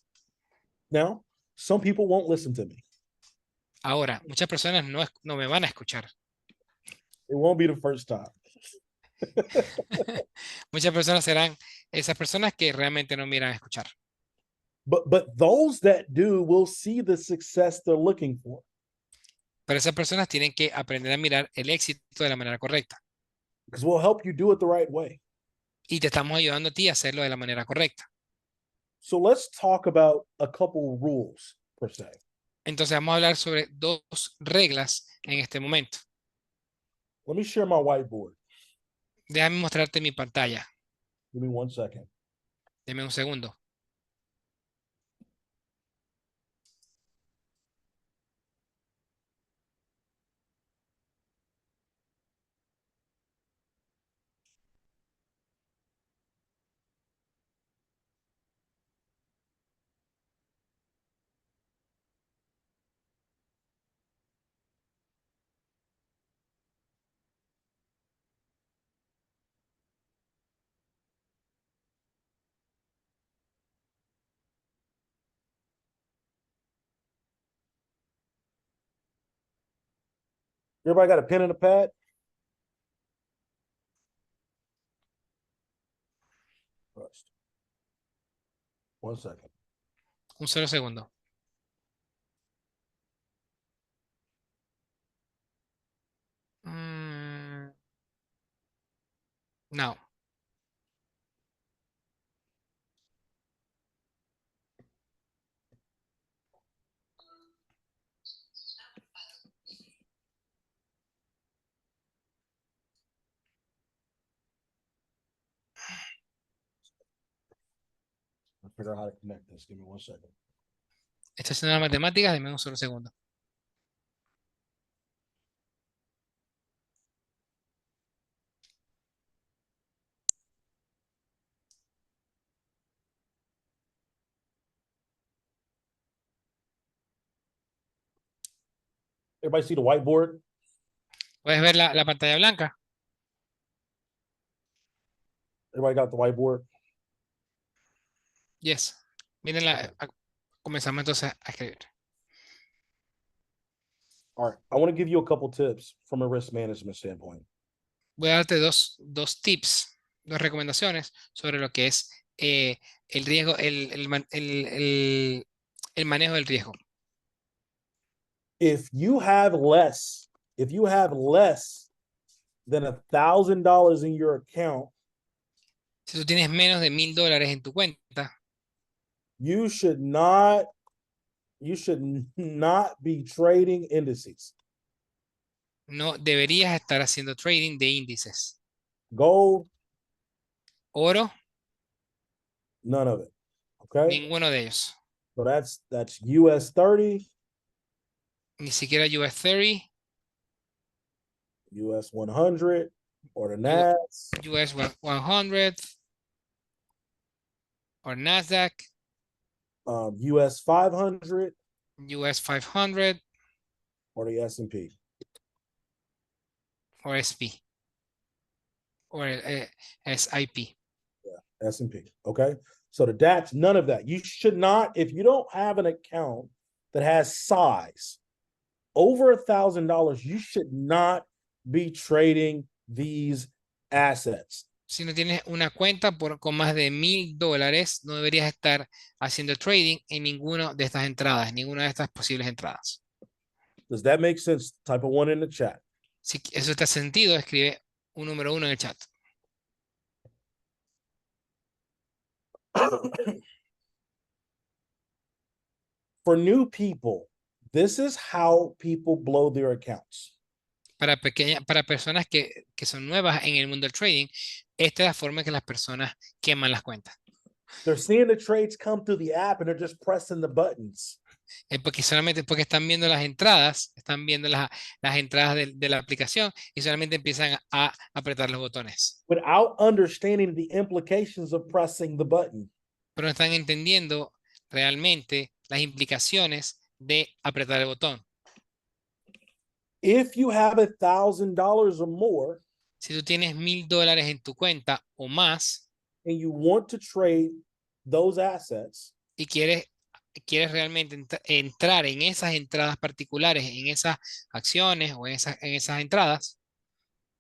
Now, some people won't listen to me. Ahora, muchas personas no me van a escuchar. It won't be the first time. Muchas personas serán esas personas que realmente no miran a escuchar. But those that do will see the success they're looking for. Pero esas personas tienen que aprender a mirar el éxito de la manera correcta. Because we'll help you do it the right way. Y te estamos ayudando a ti a hacerlo de la manera correcta. So let's talk about a couple rules per se. Entonces vamos a hablar sobre dos reglas en este momento. Let me share my whiteboard. Déjame mostrarte mi pantalla. Give me 1 second. Deme un segundo. Everybody got a pen and a pad? First. 1 second. Un solo segundo. No. I'll figure out how to connect this. Give me 1 second. Estoy haciendo las matemáticas. Deme un solo segundo. Everybody see the whiteboard? ¿Puedes ver la pantalla blanca? Everybody got the whiteboard? Yes. Miren comenzamos entonces a escribir. All right. I want to give you a couple tips from a risk management standpoint. Voy a darte dos tips, dos recomendaciones sobre lo que es el riesgo, el manejo del riesgo. If you have less than $1,000 in your account, Si tú tienes menos de $1,000 en tu cuenta, you should not be trading indices. No deberías estar haciendo trading de índices. Gold, Oro, none of it. Okay. ninguno de ellos. So that's US 30, Ni siquiera US 30, US 100, or the U- NAS, US 100, or NASDAQ, US 500, US 500, or the S&P. or SP, or SIP. Yeah, S&P. Okay. So the DAX, none of that. You should not, if you don't have an account that has size over $1,000, you should not be trading these assets. Si no tienes una cuenta con más de $1000, no deberías estar haciendo trading en ninguna de estas entradas, ninguna de estas posibles entradas. Does that make sense? Type a 1 in the chat. Si eso te hace sentido, escribe un número 1 en el chat. For new people, this is how people blow their accounts. Para personas que son nuevas en el mundo del trading, esta es la forma en que las personas queman las cuentas. They're seeing the trades come through the app and they're just pressing the buttons. Porque solamente porque están viendo las entradas, están viendo las entradas de la aplicación y solamente empiezan a apretar los botones. Without understanding the implications of pressing the button. Pero no están entendiendo realmente las implicaciones de apretar el botón. If you have $1,000 or more, Si tú tienes $1000 en tu cuenta o más and you want to trade those assets, y quieres realmente entrar en esas entradas particulares, en esas acciones o en esas entradas,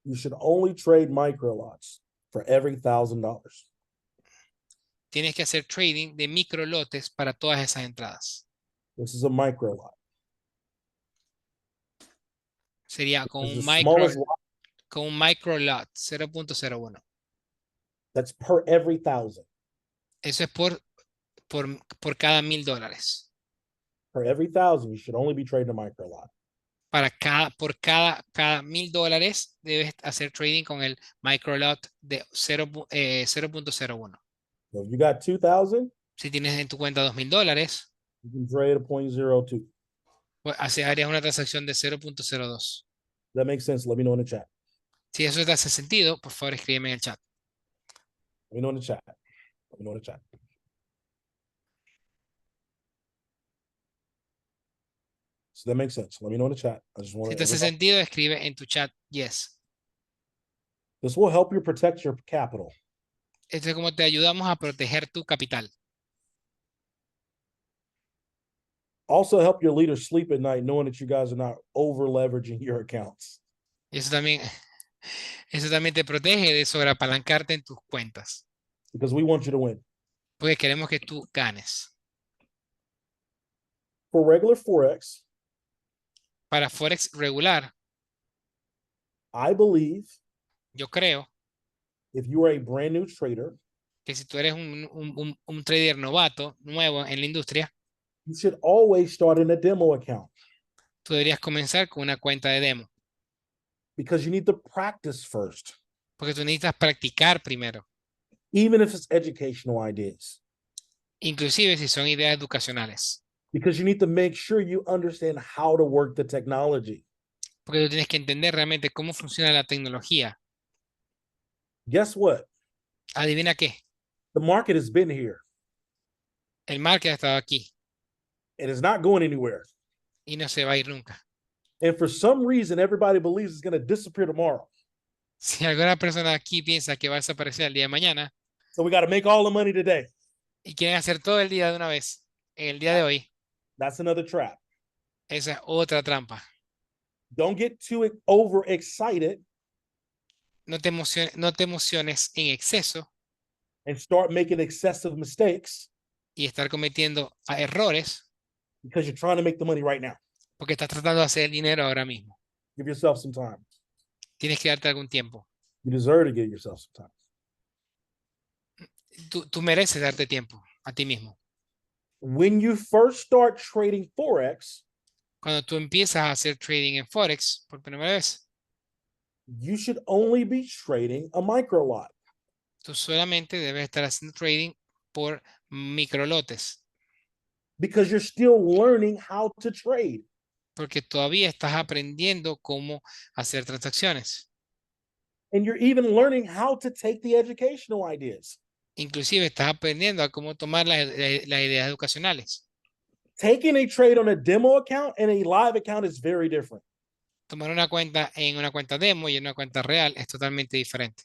you should only trade micro lots for every $1,000. tienes que hacer trading de micro lotes para todas esas entradas. This is a micro lot. Sería con It's un the smallest lot. con un micro lot 0.01. That's per every 1,000. Eso es por cada $1000. For every 1,000, you should only be trading a micro lot. Por cada $1000 debes hacer trading con el micro lot de 0.01. So if you got 2,000, Si tienes en tu cuenta $2000, you can trade a 0.02. pues harías una transacción de 0.02. That makes sense. Let me know in the chat. Si eso te hace sentido, por favor escríbeme en el chat. Let me know in the chat. Let me know in the chat. So that makes sense. Let me know in the chat. I just want Si to. te hace sentido, escribe en tu chat yes. This will help you protect your capital. Esto es como te ayudamos a proteger tu capital. Also help your leaders sleep at night knowing that you guys are not over leveraging your accounts. Y eso también te protege de sobreapalancarte en tus cuentas. Because we want you to win. Porque queremos que tú ganes. For regular Forex, Para Forex regular, I believe yo creo if you are a brand new trader, que si tú eres un trader novato, nuevo en la industria, you should always start in a demo account. tú deberías comenzar con una cuenta de demo. Because you need to practice first. Porque tú necesitas practicar primero. Even if it's educational ideas. Inclusive si son ideas educacionales. Because you need to make sure you understand how to work the technology. Porque tú tienes que entender realmente cómo funciona la tecnología. Guess what? Adivina qué. The market has been here. El market ha estado aquí. It is not going anywhere. Y no se va a ir nunca. And for some reason, everybody believes it's going to disappear tomorrow. Si alguna persona aquí piensa que va a desaparecer el día de mañana. So we got to make all the money today. Y quieren hacer todo el día de una vez. El día de hoy. That's another trap. Esa es otra trampa. Don't get too overexcited. No te emociones en exceso. And start making excessive mistakes. Y estar cometiendo errores. Because you're trying to make the money right now. Porque estás tratando de hacer el dinero ahora mismo. Give yourself some time. Tienes que darte algún tiempo. You deserve to give yourself some time. Tú mereces darte tiempo a ti mismo. When you first start trading Forex, Cuando tú empiezas a hacer trading en Forex por primera vez, you should only be trading a micro lot. tú solamente debes estar haciendo trading por microlotes, because you're still learning how to trade. porque todavía estás aprendiendo cómo hacer transacciones. And you're even learning how to take the educational ideas. Inclusive estás aprendiendo a cómo tomar las ideas educacionales. Taking a trade on a demo account and a live account is very different. Tomar una cuenta en una cuenta demo y en una cuenta real es totalmente diferente.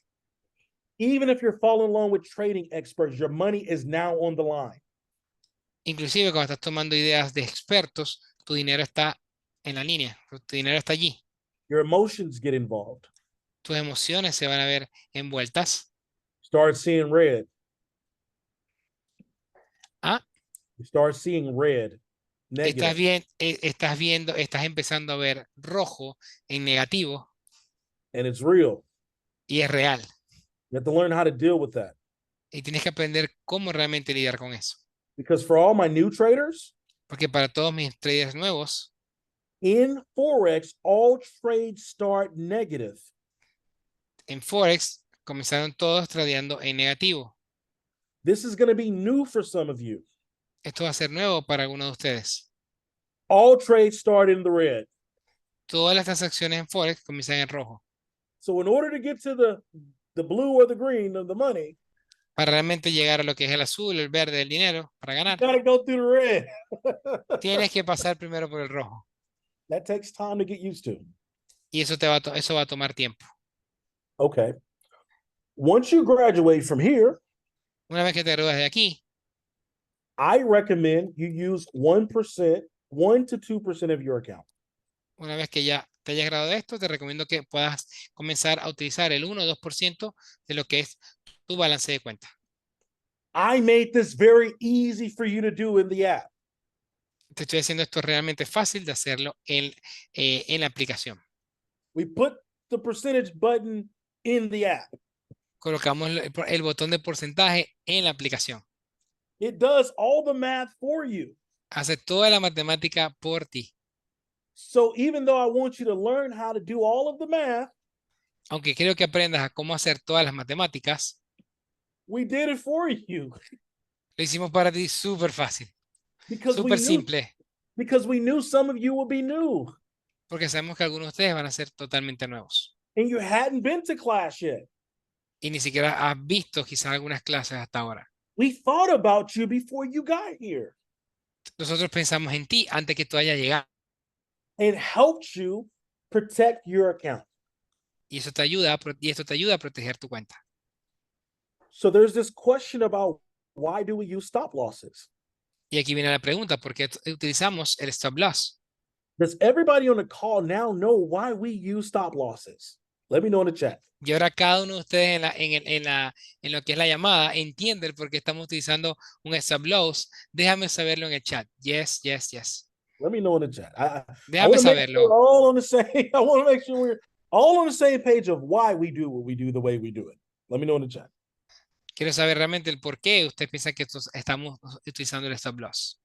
Even if you're following along with trading experts, your money is now on the line. Inclusive cuando estás tomando ideas de expertos, tu dinero está en la línea, tu dinero está allí. Your emotions get involved. Tus emociones se van a ver envueltas. Start seeing red. ¿Ah? You start seeing red. Negative. Estás empezando a ver rojo en negativo And it's real. y es real. You have to learn how to deal with that. Y tienes que aprender cómo realmente lidiar con eso. Because for all my new traders, Porque para todos mis traders nuevos, in Forex, all trades start negative. en Forex comenzaron todos tradeando en negativo. This is going to be new for some of you. Esto va a ser nuevo para algunos de ustedes. All trades start in the red. Todas las transacciones en Forex comienzan en rojo. So in order to get to the blue or the green of the money, Para realmente llegar a lo que es el azul, el verde, el dinero, para you ganar, got to go through the red. tienes que pasar primero por el rojo. That takes time to get used to. Y eso eso va a tomar tiempo. Okay. Once you graduate from here, Una vez que te gradúas de aquí, I recommend you use 1%, 1 to 2% of your account. una vez que ya te hayas graduado de esto, te recomiendo que puedas comenzar a utilizar el 1 o 2% de lo que es tu balance de cuenta. I made this very easy for you to do in the app. Te estoy haciendo esto realmente fácil de hacerlo en la aplicación. We put the percentage button in the app. Colocamos el botón de porcentaje en la aplicación. It does all the math for you. Hace toda la matemática por ti. So even though I want you to learn how to do all of the math, Aunque quiero que aprendas a cómo hacer todas las matemáticas, we did it for you. lo hicimos para ti súper fácil, Because súper simple, we knew some of you would be new porque sabemos que algunos de ustedes van a ser totalmente nuevos. and you hadn't been to class yet. Y ni siquiera has visto quizás algunas clases hasta ahora. We thought about you before you got here Nosotros pensamos en ti antes que tú hayas llegado. and helped you protect your account. Y eso te ayuda, y esto te ayuda a proteger tu cuenta. So there's this question about why do we use stop losses? Y aquí viene la pregunta, ¿por qué utilizamos el stop loss? Does everybody on the call now know why we use stop losses? Let me know in the chat. Y ahora cada uno de ustedes en lo que es la llamada entiende el por qué estamos utilizando un stop loss. Déjame saberlo en el chat. Yes, yes, yes. Let me know in the chat. I Déjame want to make sure saberlo. we're all on the same. I want to make sure we're all on the same page of why we do what we do the way we do it. Let me know in the chat. Quiero saber realmente el por qué usted piensa que estamos utilizando el stop loss.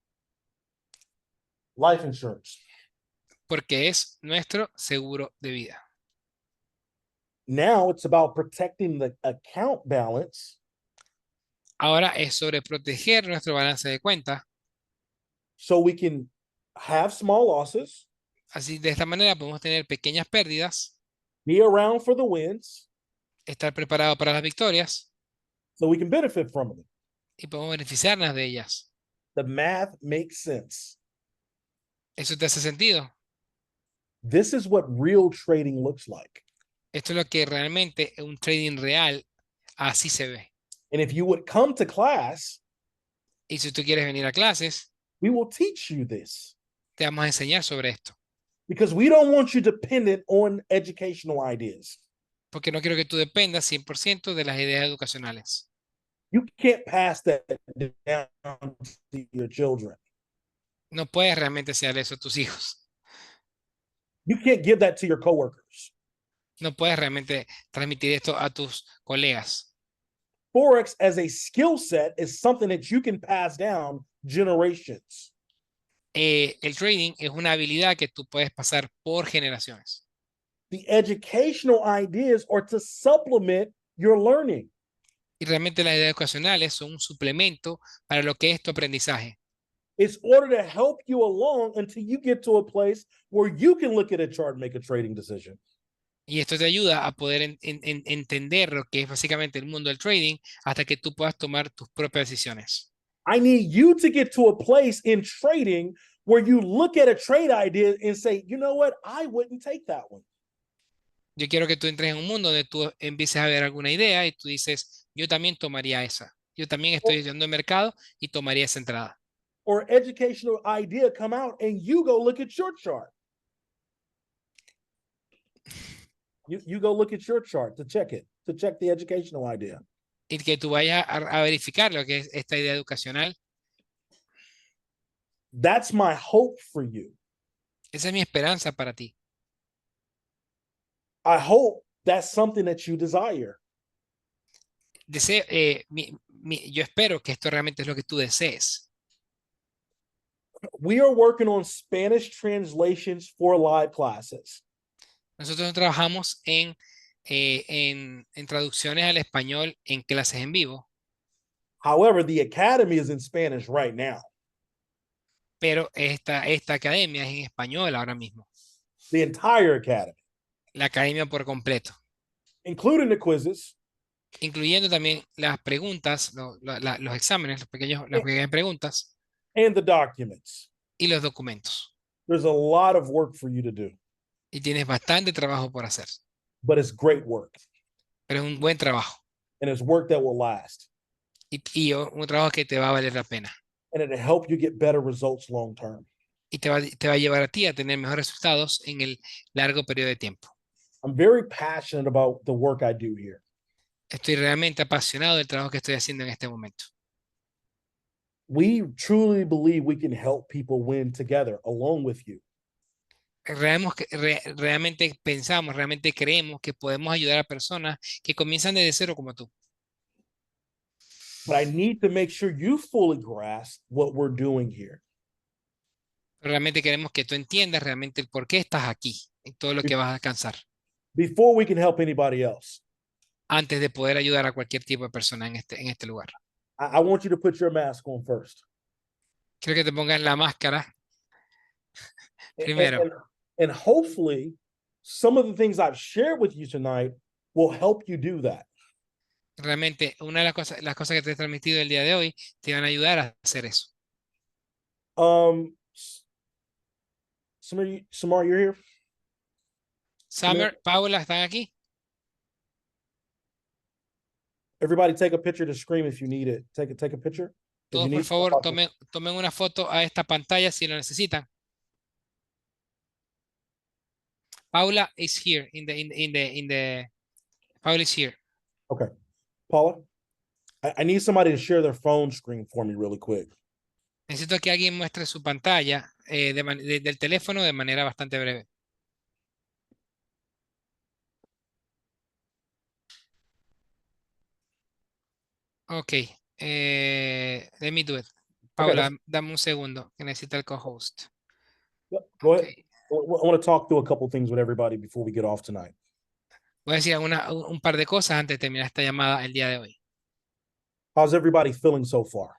Life insurance. Porque es nuestro seguro de vida. Now it's about protecting the account balance Ahora es sobre proteger nuestro balance de cuenta. so we can have small losses, Así de esta manera podemos tener pequeñas pérdidas, be around for the wins, estar preparado para las victorias so we can benefit from them. y podemos beneficiarnos de ellas. The math makes sense. ¿Eso te hace sentido? This is what real trading looks like. Esto es lo que realmente un trading real así se ve. And if you would come to class, Y si tú quieres venir a clases, we will teach you this te vamos a enseñar sobre esto. because we don't want you dependent on educational ideas. Porque no quiero que tú dependas 100% de las ideas educacionales. You can't pass that down to your children. No puedes realmente enseñar eso a tus hijos. You can't give that to your coworkers. No puedes realmente transmitir esto a tus colegas. Forex as a skill set is something that you can pass down generations. el trading es una habilidad que tú puedes pasar por generaciones. The educational ideas are to supplement your learning. Y realmente las ideas educacionales son un suplemento para lo que es tu aprendizaje. It's order to help you along until you get to a place where you can look at a chart and make a trading decision. Y esto te ayuda a poder entender lo que es básicamente el mundo del trading hasta que tú puedas tomar tus propias decisiones. I need you to get to a place in trading where you look at a trade idea and say, you know what, I wouldn't take that one. Yo quiero que tú entres en un mundo donde tú empieces a ver alguna idea y tú dices, yo también tomaría esa. Yo también estoy estudiando el mercado y tomaría esa entrada. Or educational idea come out and you go look at your chart. You go look at your chart to check it, to check the educational idea. Y que tú vayas a verificar lo que es esta idea educacional. That's my hope for you. Esa es mi esperanza para ti. I hope that's something that you desire. Yo espero que esto realmente es lo que tú desees. We are working on Spanish translations for live classes. Nosotros trabajamos en traducciones al español en clases en vivo. However, the academy is in Spanish right now. Pero esta academia es en español ahora mismo. The entire academy. La academia por completo. Including the quizzes. Incluyendo también las preguntas, los exámenes, las pequeñas preguntas. And the documents. Y los documentos. There's a lot of work for you to do. Y tienes bastante trabajo por hacer. But it's great work. Pero es un buen trabajo. And it's work that will last. Y un trabajo que te va a valer la pena. And it'll help you get better results long term. Y te va a llevar a ti a tener mejores resultados en el largo periodo de tiempo. I'm very passionate about the work I do here. Estoy realmente apasionado del trabajo que estoy haciendo en este momento. We truly believe we can help people win together along with you. Realmente pensamos, realmente creemos que podemos ayudar a personas que comienzan desde cero como tú. But I need to make sure you fully grasp what we're doing here. Realmente queremos que tú entiendas realmente el por qué estás aquí y todo lo que vas a alcanzar. Before we can help anybody else. Antes de poder ayudar a cualquier tipo de persona en este lugar. I want you to put your mask on first. Quiero que te pongas la máscara primero. And hopefully, some of the things I've shared with you tonight will help you do that. Realmente, una de las cosas que te he transmitido el día de hoy te van a ayudar a hacer eso. Samar, you're here? Summer, Paula, ¿están aquí? Everybody take a picture to scream if you need it. Take a picture. Todos, por favor, tomen una foto a esta pantalla si lo necesitan. Paula is here Paula is here. Okay. Paula, I need somebody to share their phone screen for me really quick. Necesito que alguien muestre su pantalla del teléfono de manera bastante breve. Ok. Let me do it. Paula, dame un segundo que necesita el co-host. Go ahead. I want to talk through a couple things with everybody before we get off tonight. Voy a decir un par de cosas antes de terminar esta llamada el día de hoy. How's everybody feeling so far?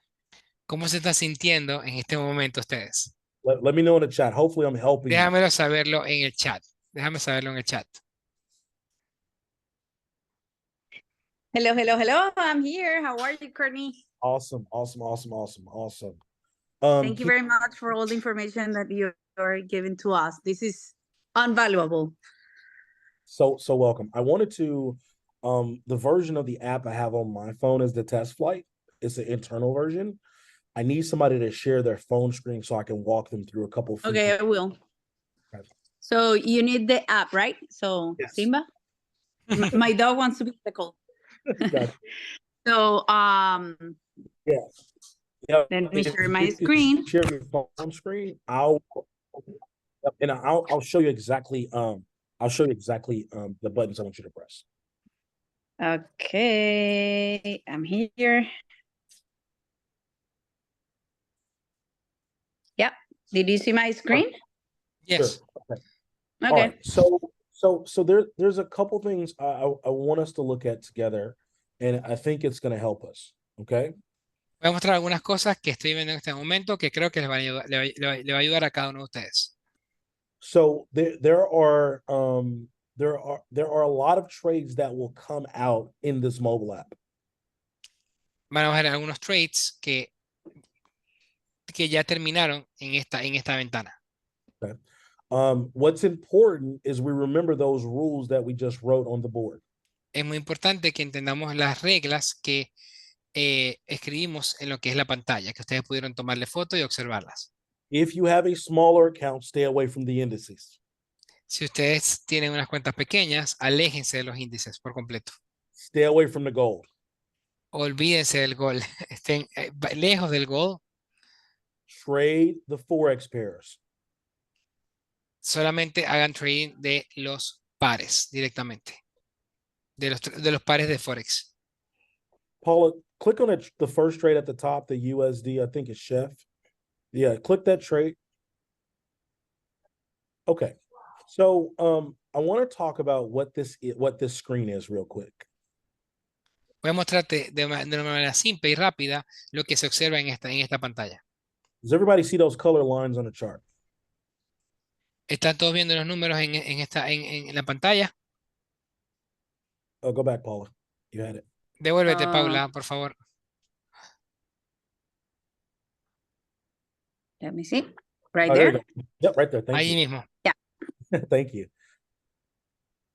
¿Cómo se está sintiendo en este momento ustedes? Let me know in the chat. Hopefully I'm helping Déjamelo saberlo en el chat. Déjame saberlo en el chat. Hello, hello, hello. I'm here. How are you, Courtney? Awesome. Thank you very much for all the information that you are giving to us. This is invaluable. So welcome. I wanted to, the version of the app I have on my phone is the test flight. It's the internal version. I need somebody to share their phone screen so I can walk them through a couple of Okay, I will. Okay. So you need the app, right? So yes. Simba, my dog wants to be tickled. So yes. Let me share my screen. Share your phone screen. I'll show you exactly the buttons I want you to press. Okay, I'm here. Yep. Did you see my screen? Yes. Okay. Okay. All right. So there's a couple things I want us to look at together, and I think it's going to help us. Okay. Voy a mostrar algunas cosas que estoy viendo en este momento que creo que les va a ayudar, le va a ayudar a cada uno de ustedes. So there are a lot of trades that will come out in this mobile app. Van a ver algunos trades que ya terminaron en esta ventana. Okay. What's important is we remember those rules that we just wrote on the board. Es muy importante que entendamos las reglas que escribimos en lo que es la pantalla, que ustedes pudieron tomarle foto y observarlas. If you have a smaller account, stay away from the indices. Si ustedes tienen unas cuentas pequeñas, aléjense de los índices por completo. Stay away from the gold. Olvídense del gold. Estén lejos del gold. Trade the Forex pairs. Solamente hagan trading de los pares directamente. De los pares de Forex. Paula, click on the first trade at the top, the USD, I think it's Chef. Yeah, click that trade. Okay. So I want to talk about what this screen is real quick. Voy a mostrarte de una manera simple y rápida lo que se observa en esta pantalla. Does everybody see those color lines on the chart? ¿Están todos viendo los números en la pantalla? Oh, go back, Paula. You had it. Devuélvete, Paula, por favor. Let me see. Right There you there. go. Yep, right there. Thank Ahí you. mismo. Thank you.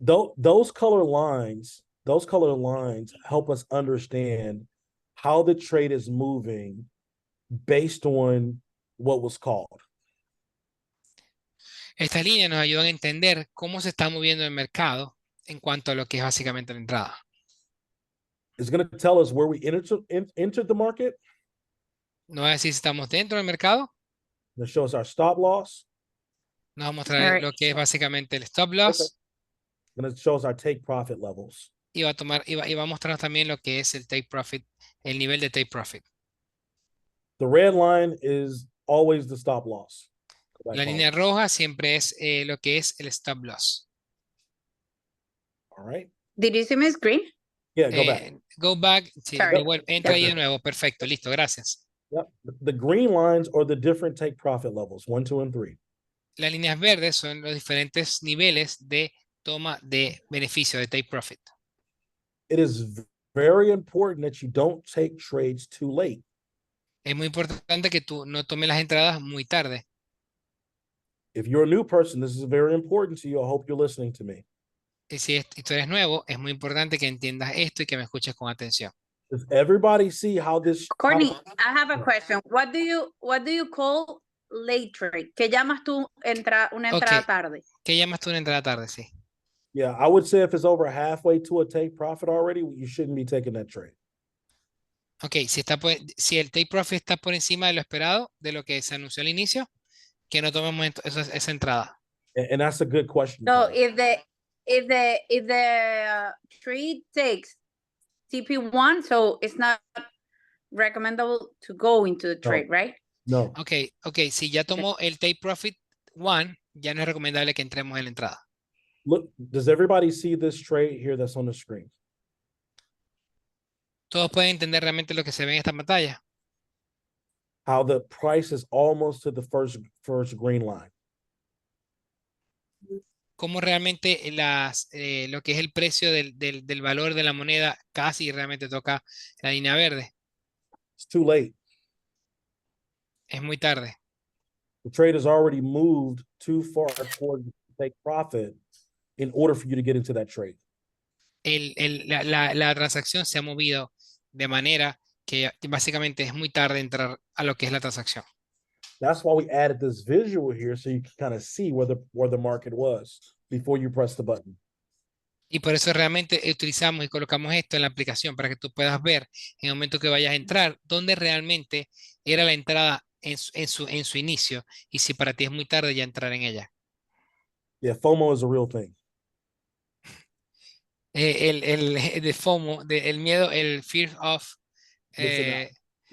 Those color lines help us understand how the trade is moving based on what was called. Estas líneas nos ayudan a entender cómo se está moviendo el mercado en cuanto a lo que es básicamente la entrada. It's going to tell us where we entered the market. Nos va a decir si estamos dentro del mercado. It shows our stop loss. Nos va a mostrar lo que es básicamente el stop loss. And it shows our take profit levels. Y va a mostrarnos también lo que es el take profit, el nivel de take profit. The red line is always the stop loss. La línea roja siempre es lo que es el stop loss. All right. Did you see my screen? Yeah, go back. Go back. Sí, entra ahí de nuevo. Perfecto, listo, gracias. Yep. The green lines are the different take profit levels, 1, 2, and 3. Las líneas verdes son los diferentes niveles de toma de beneficio, de take profit. It is very important that you don't take trades too late. Es muy importante que tú no tomes las entradas muy tarde. If you're a new person, this is very important to you. I hope you're listening to me. Y si tú eres nuevo, es muy importante que entiendas esto y que me escuches con atención. Does everybody see how this? Courtney, I have a question. What do you call late trade? ¿Qué llamas tú una entrada tarde? ¿Qué llamas tú una entrada tarde? Sí. Yeah, I would say if it's over halfway to a take profit already, you shouldn't be taking that trade. Ok, si el take profit está por encima de lo esperado, de lo que se anunció al inicio, que no tomemos esa entrada. And that's a good question. So if the trade takes TP1, so it's not recommendable to go into the trade, right? No. Ok, si ya tomó el take profit 1, ya no es recomendable que entremos en la entrada. Look, does everybody see this trade here that's on the screen? Todos pueden entender realmente lo que se ve en esta pantalla. How the price is almost to the first green line. Cómo realmente lo que es el precio del valor de la moneda casi realmente toca la línea verde. It's too late. Es muy tarde. The trade has already moved too far toward take profit in order for you to get into that trade. La transacción se ha movido de manera que básicamente es muy tarde entrar a lo que es la transacción. That's why we added this visual here so you can kind of see where the market was before you press the button. Y por eso realmente utilizamos y colocamos esto en la aplicación para que tú puedas ver en el momento que vayas a entrar dónde realmente era la entrada en su inicio y si para ti es muy tarde ya entrar en ella. Yeah, FOMO is a real thing. De FOMO, el miedo, el fear of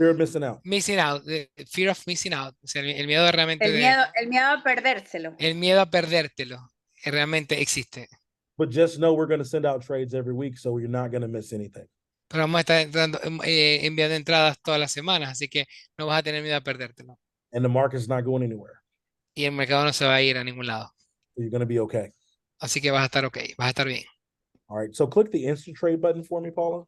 Fear of missing out. Missing out, the fear of missing out. O sea, el miedo realmente el miedo a perdérselo. el miedo a perdértelo realmente existe. But just know we're going to send out trades every week, so you're not going to miss anything. Pero vamos a estar enviando entradas todas las semanas, así que no vas a tener miedo a perdértelo. And the market's not going anywhere. Y el mercado no se va a ir a ningún lado. So you're going to be okay. Así que vas a estar ok, vas a estar bien. All right. So click the instant trade button for me, Paula.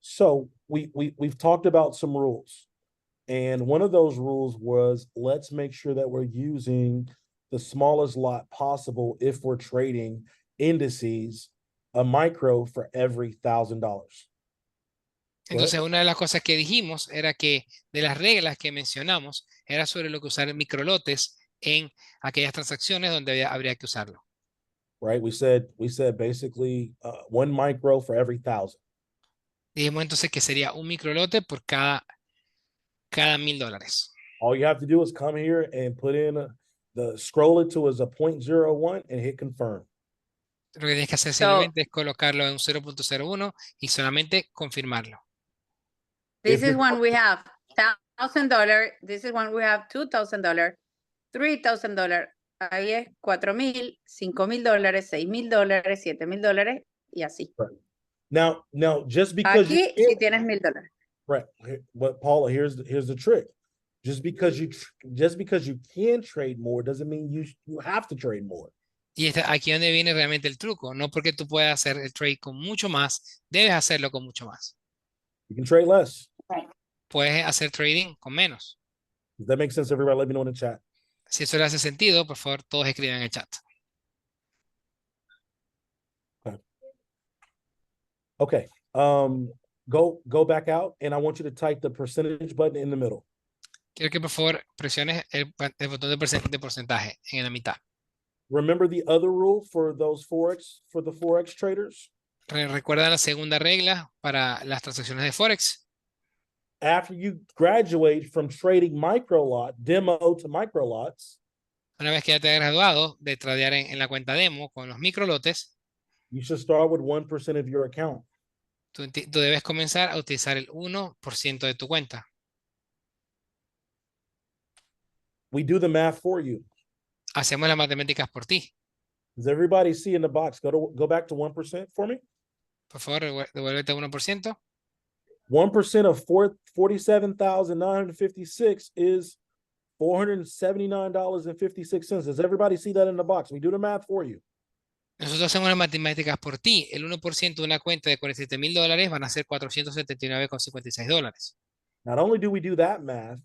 So we've talked about some rules. And one of those rules was, let's make sure that we're using the smallest lot possible if we're trading indices, a micro for every $1,000. Entonces, una de las cosas que dijimos era que de las reglas que mencionamos era sobre lo que usar microlotes en aquellas transacciones donde habría que usarlo. Right? We said basically 1 micro for every 1,000. Dijimos entonces que sería un microlote por cada $1,000. All you have to do is come here and put in scroll it to as a 0.01 and hit confirm. Lo que tienes que hacer simplemente es colocarlo en un 0.01 y solamente confirmarlo. This is when we have $1,000. This is when we have $2,000, $3,000. Ahí es $4,000, $5,000, $6,000, $7,000 y así. Right. Now, just because aquí si tienes $1,000. Right, but Paula, here's the trick. Just because you can trade more doesn't mean you have to trade more. Y aquí es donde viene realmente el truco. No porque tú puedas hacer el trade con mucho más, debes hacerlo con mucho más. You can trade less. Puedes hacer trading con menos. Does that make sense, everybody? Let me know in the chat. Si eso le hace sentido, por favor, todos escriban en el chat. Okay. Go back out, and I want you to type the percentage button in the middle. Quiero que por favor presiones el botón de porcentaje en la mitad. Remember the other rule for the Forex traders? ¿Recuerdan la segunda regla para las transacciones de Forex? After you graduate from trading demo to micro lots, una vez que ya te has graduado de tradear en la cuenta demo con los microlotes, you should start with 1% of your account. Tú debes comenzar a utilizar el 1% de tu cuenta. We do the math for you. Hacemos las matemáticas por ti. Does everybody see in the box? Go back to 1% for me. Por favor, devuélvete a 1%. 1% of 47,956 is $479.56. Does everybody see that in the box? We do the math for you. Nosotros hacemos las matemáticas por ti. El 1% de una cuenta de $47,000 van a ser $479.56. Not only do we do that math,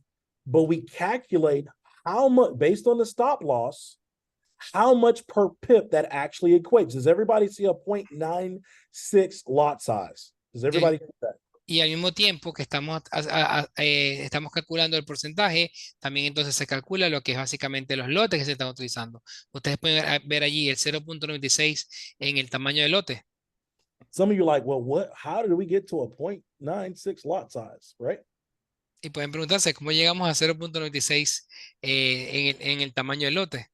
but we calculate how much, based on the stop loss, how much per pip that actually equates. Does everybody see a 0.96 lot size? Does everybody see that? Y al mismo tiempo que estamos calculando el porcentaje, también entonces se calcula lo que es básicamente los lotes que se están utilizando. Ustedes pueden ver allí el 0.96 en el tamaño del lote. Some of you are like, well, how did we get to a 0.96 lot size, right? Y pueden preguntarse, ¿cómo llegamos a 0.96 en el tamaño del lote?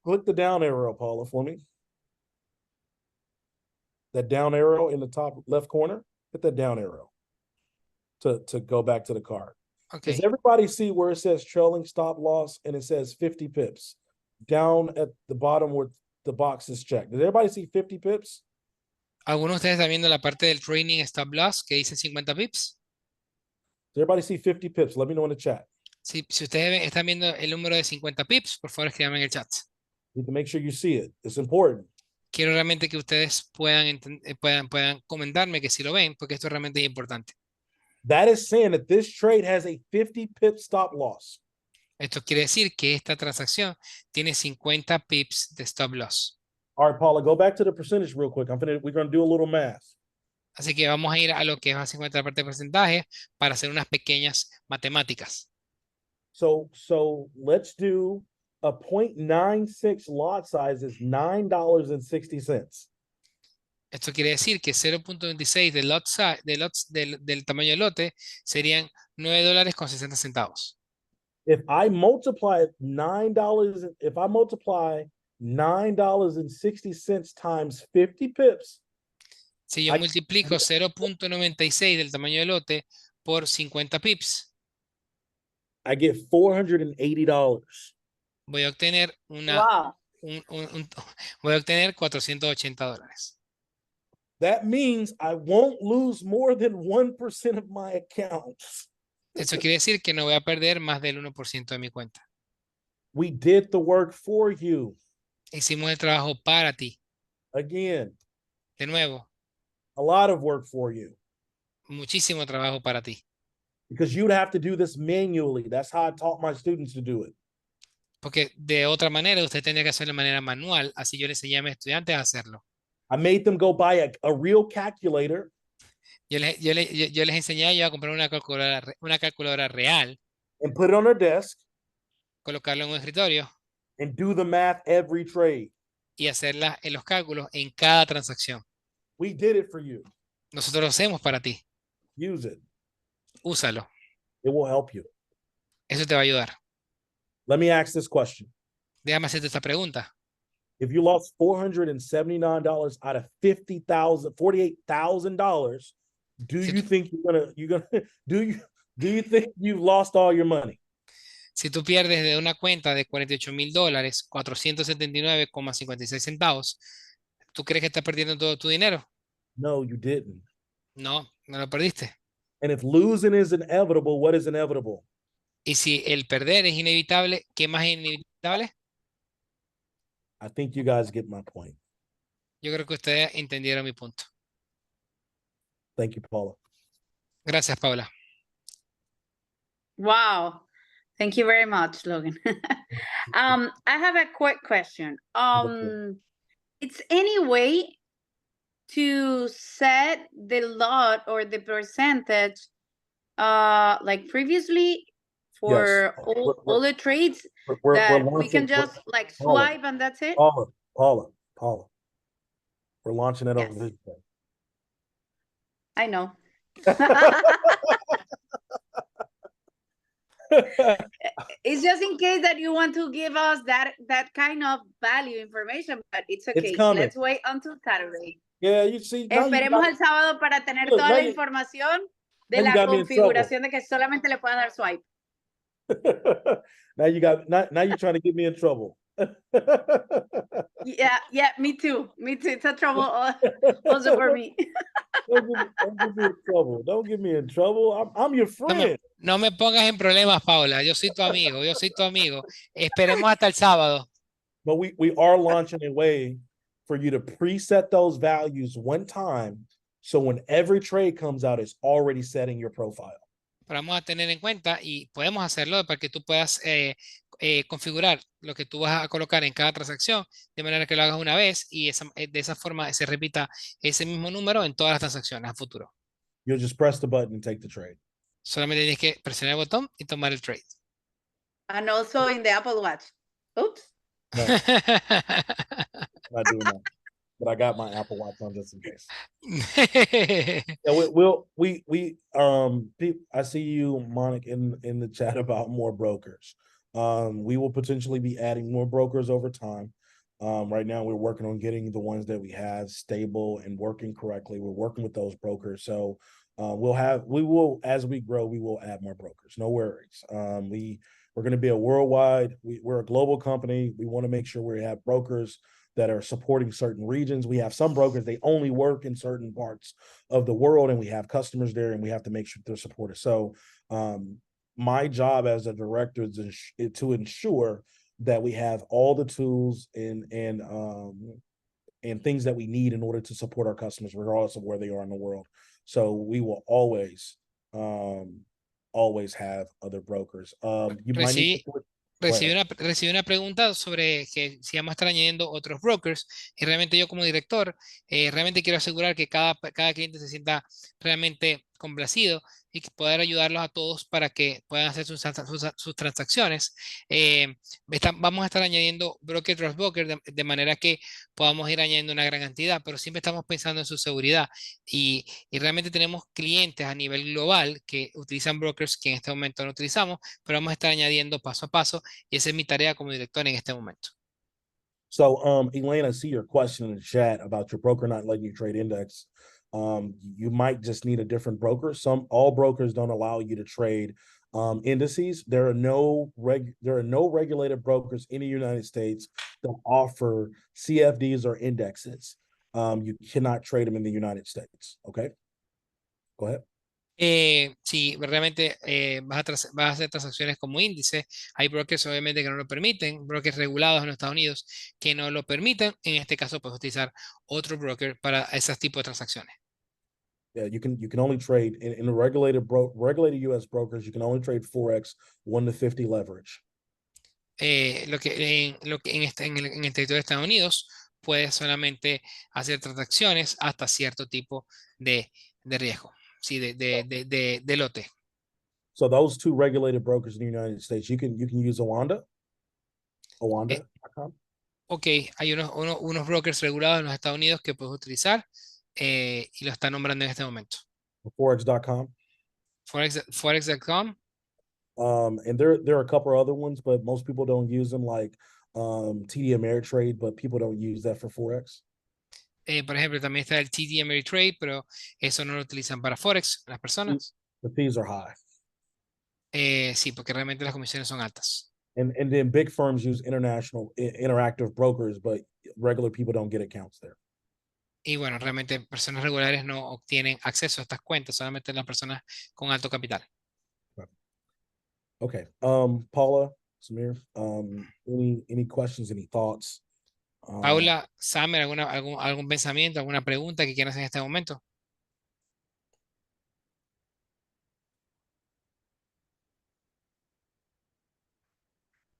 Click the down arrow, Paula, for me. That down arrow in the top left corner, hit that down arrow to go back to the card. Okay. Does everybody see where it says trailing stop loss and it says 50 pips? Down at the bottom where the box is checked. Does everybody see 50 pips? ¿Algunos de ustedes están viendo la parte del trailing stop loss que dice 50 pips? Does everybody see 50 pips? Let me know in the chat. Si ustedes están viendo el número de 50 pips, por favor escríbanme en el chat. You need to make sure you see it. It's important. Quiero realmente que ustedes puedan comentarme que si lo ven, porque esto realmente es importante. That is saying that this trade has a 50 pip stop loss. Esto quiere decir que esta transacción tiene 50 pips de stop loss. All right, Paula, go back to the percentage real quick. We're going to do a little math. Así que vamos a ir a lo que es básicamente la parte de porcentaje para hacer unas pequeñas matemáticas. So let's do a 0.96 lot size is $9.60. Esto quiere decir que 0.26 del tamaño del lote serían $9.60. If I multiply $9.60 times 50 pips. Si yo multiplico 0.96 del tamaño del lote por 50 pips del tamaño del lote por 50 pips, I get $480. voy a obtener Wow. voy a obtener $480. That means I won't lose more than 1% of my accounts. Eso quiere decir que no voy a perder más del 1% de mi cuenta. We did the work for you. Hicimos el trabajo para ti. Again, De nuevo, a lot of work for you. muchísimo trabajo para ti. Because you'd have to do this manually. That's how I taught my students to do it. Porque de otra manera usted tendría que hacerlo de manera manual. Así yo le enseñé a mis estudiantes a hacerlo. I made them go buy a real calculator. Yo les enseñé a ellos a comprar una calculadora real, And put it on their desk. colocarlo en un escritorio And do the math every trade. y hacer los cálculos en cada transacción. We did it for you. Nosotros lo hacemos para ti. Use it. Úsalo. It will help you. Eso te va a ayudar. Let me ask this question. Déjame hacerte esta pregunta. If you lost $479 out of $48,000, do you think do you think you've lost all your money? Si tú pierdes de una cuenta de $48,000, 479,56 centavos, ¿tú crees que estás perdiendo todo tu dinero? No, you didn't. No, no lo perdiste. And if losing is inevitable, what is inevitable? Y si el perder es inevitable, ¿qué más es inevitable? I think you guys get my point. Yo creo que ustedes entendieron mi punto. Thank you, Paula. Gracias, Paula. Wow. Thank you very much, Logan. I have a quick question. It's any way to set the lot or the percentage like previously for Yes. all the trades We're that we launching- can just like Paula, swipe and that's it? Paula. We're launching it Yes. over this. I know. It's just in case that you want to give us that kind of value information, but it's okay. It's coming. Let's wait until Saturday. Yeah, you see. now you Esperemos got- el sábado para tener Look, toda now la you- información de now you la got me in trouble. configuración de que solamente le puedas dar swipe. now you're trying to get me in trouble. Yeah, me too. It's a trouble also for me. Don't get me in trouble. Don't get me in trouble. I'm your friend. No me pongas en problemas, Paula. Yo soy tu amigo. Esperemos hasta el sábado. But we are launching a way for you to preset those values one time. So when every trade comes out, it's already setting your profile. Pero vamos a tener en cuenta y podemos hacerlo para que tú puedas configurar lo que tú vas a colocar en cada transacción de manera que lo hagas una vez y de esa forma se repita ese mismo número en todas las transacciones a futuro. You'll just press the button and take the trade. Solamente tienes que presionar el botón y tomar el trade. And also in the Apple Watch. Oops. No, not doing that. But I got my Apple Watch on just in case. I see you, Monica, in the chat about more brokers. We will potentially be adding more brokers over time. Right now we're working on getting the ones that we have stable and working correctly. We're working with those brokers. So as we grow, we will add more brokers. No worries. We're going to be a worldwide, we're a global company. We want to make sure we have brokers that are supporting certain regions. We have some brokers, they only work in certain parts of the world, and we have customers there, and we have to make sure they're supported. So my job as a director is to ensure that we have all the tools and things that we need in order to support our customers, regardless of where they are in the world. So we will always have other brokers. You might need to Recibí una pregunta sobre que si vamos a estar añadiendo otros brokers y realmente yo como director realmente quiero asegurar que cada cliente se sienta realmente complacido y que poder ayudarlos a todos para que puedan hacer sus transacciones. Vamos a estar añadiendo broker tras broker de manera que podamos ir añadiendo una gran cantidad, pero siempre estamos pensando en su seguridad y realmente tenemos clientes a nivel global que utilizan brokers que en este momento no utilizamos, pero vamos a estar añadiendo paso a paso y esa es mi tarea como director en este momento. So, Elaine, I see your question in the chat about your broker not letting you trade index. You might just need a different broker. All brokers don't allow you to trade indices. There are no regulated brokers in the United States that offer CFDs or indexes. You cannot trade them in the United States. Okay, go ahead. Si realmente vas a hacer transacciones como índice, hay brokers obviamente que no lo permiten, brokers regulados en los Estados Unidos que no lo permiten. En este caso, puedes utilizar otro broker para esos tipos de transacciones. Yeah, you can only trade in the regulated U.S. brokers. You can only trade Forex 1 to 50 leverage. Lo que en el territorio de Estados Unidos puedes solamente hacer transacciones hasta cierto tipo de riesgo, sí, de lote. So those two regulated brokers in the United States, you can use Owanda.com. Ok, hay unos brokers regulados en los Estados Unidos que puedes utilizar y lo están nombrando en este momento. Forex.com. Forex.com. And there are a couple of other ones, but most people don't use them, like TD Ameritrade, but people don't use that for Forex. Por ejemplo, también está el TD Ameritrade, pero eso no lo utilizan para Forex las personas. The fees are high. Sí, porque realmente las comisiones son altas. And then big firms use interactive brokers, but regular people don't get accounts there. Y bueno, realmente personas regulares no obtienen acceso a estas cuentas, solamente las personas con alto capital. Okay. Paula, Samir, any questions, any thoughts? Paula, Samer, algún pensamiento, alguna pregunta que quieras en este momento?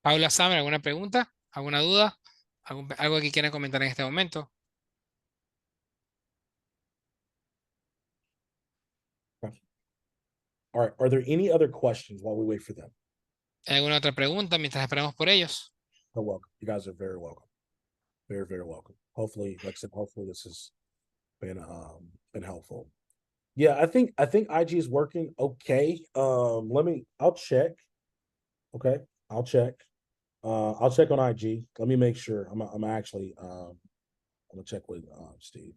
Paula, Samer, ¿alguna pregunta? ¿Alguna duda? ¿Algo que quieran comentar en este momento? All right. Are there any other questions while we wait for them? ¿Alguna otra pregunta mientras esperamos por ellos? You're welcome. You guys are very welcome. Very, very welcome. Hopefully, like I said, hopefully this has been helpful. Yeah, I think IG is working okay. I'll check. Okay, I'll check. I'll check on IG. Let me make sure. I'm actually I'm gonna check with Steve.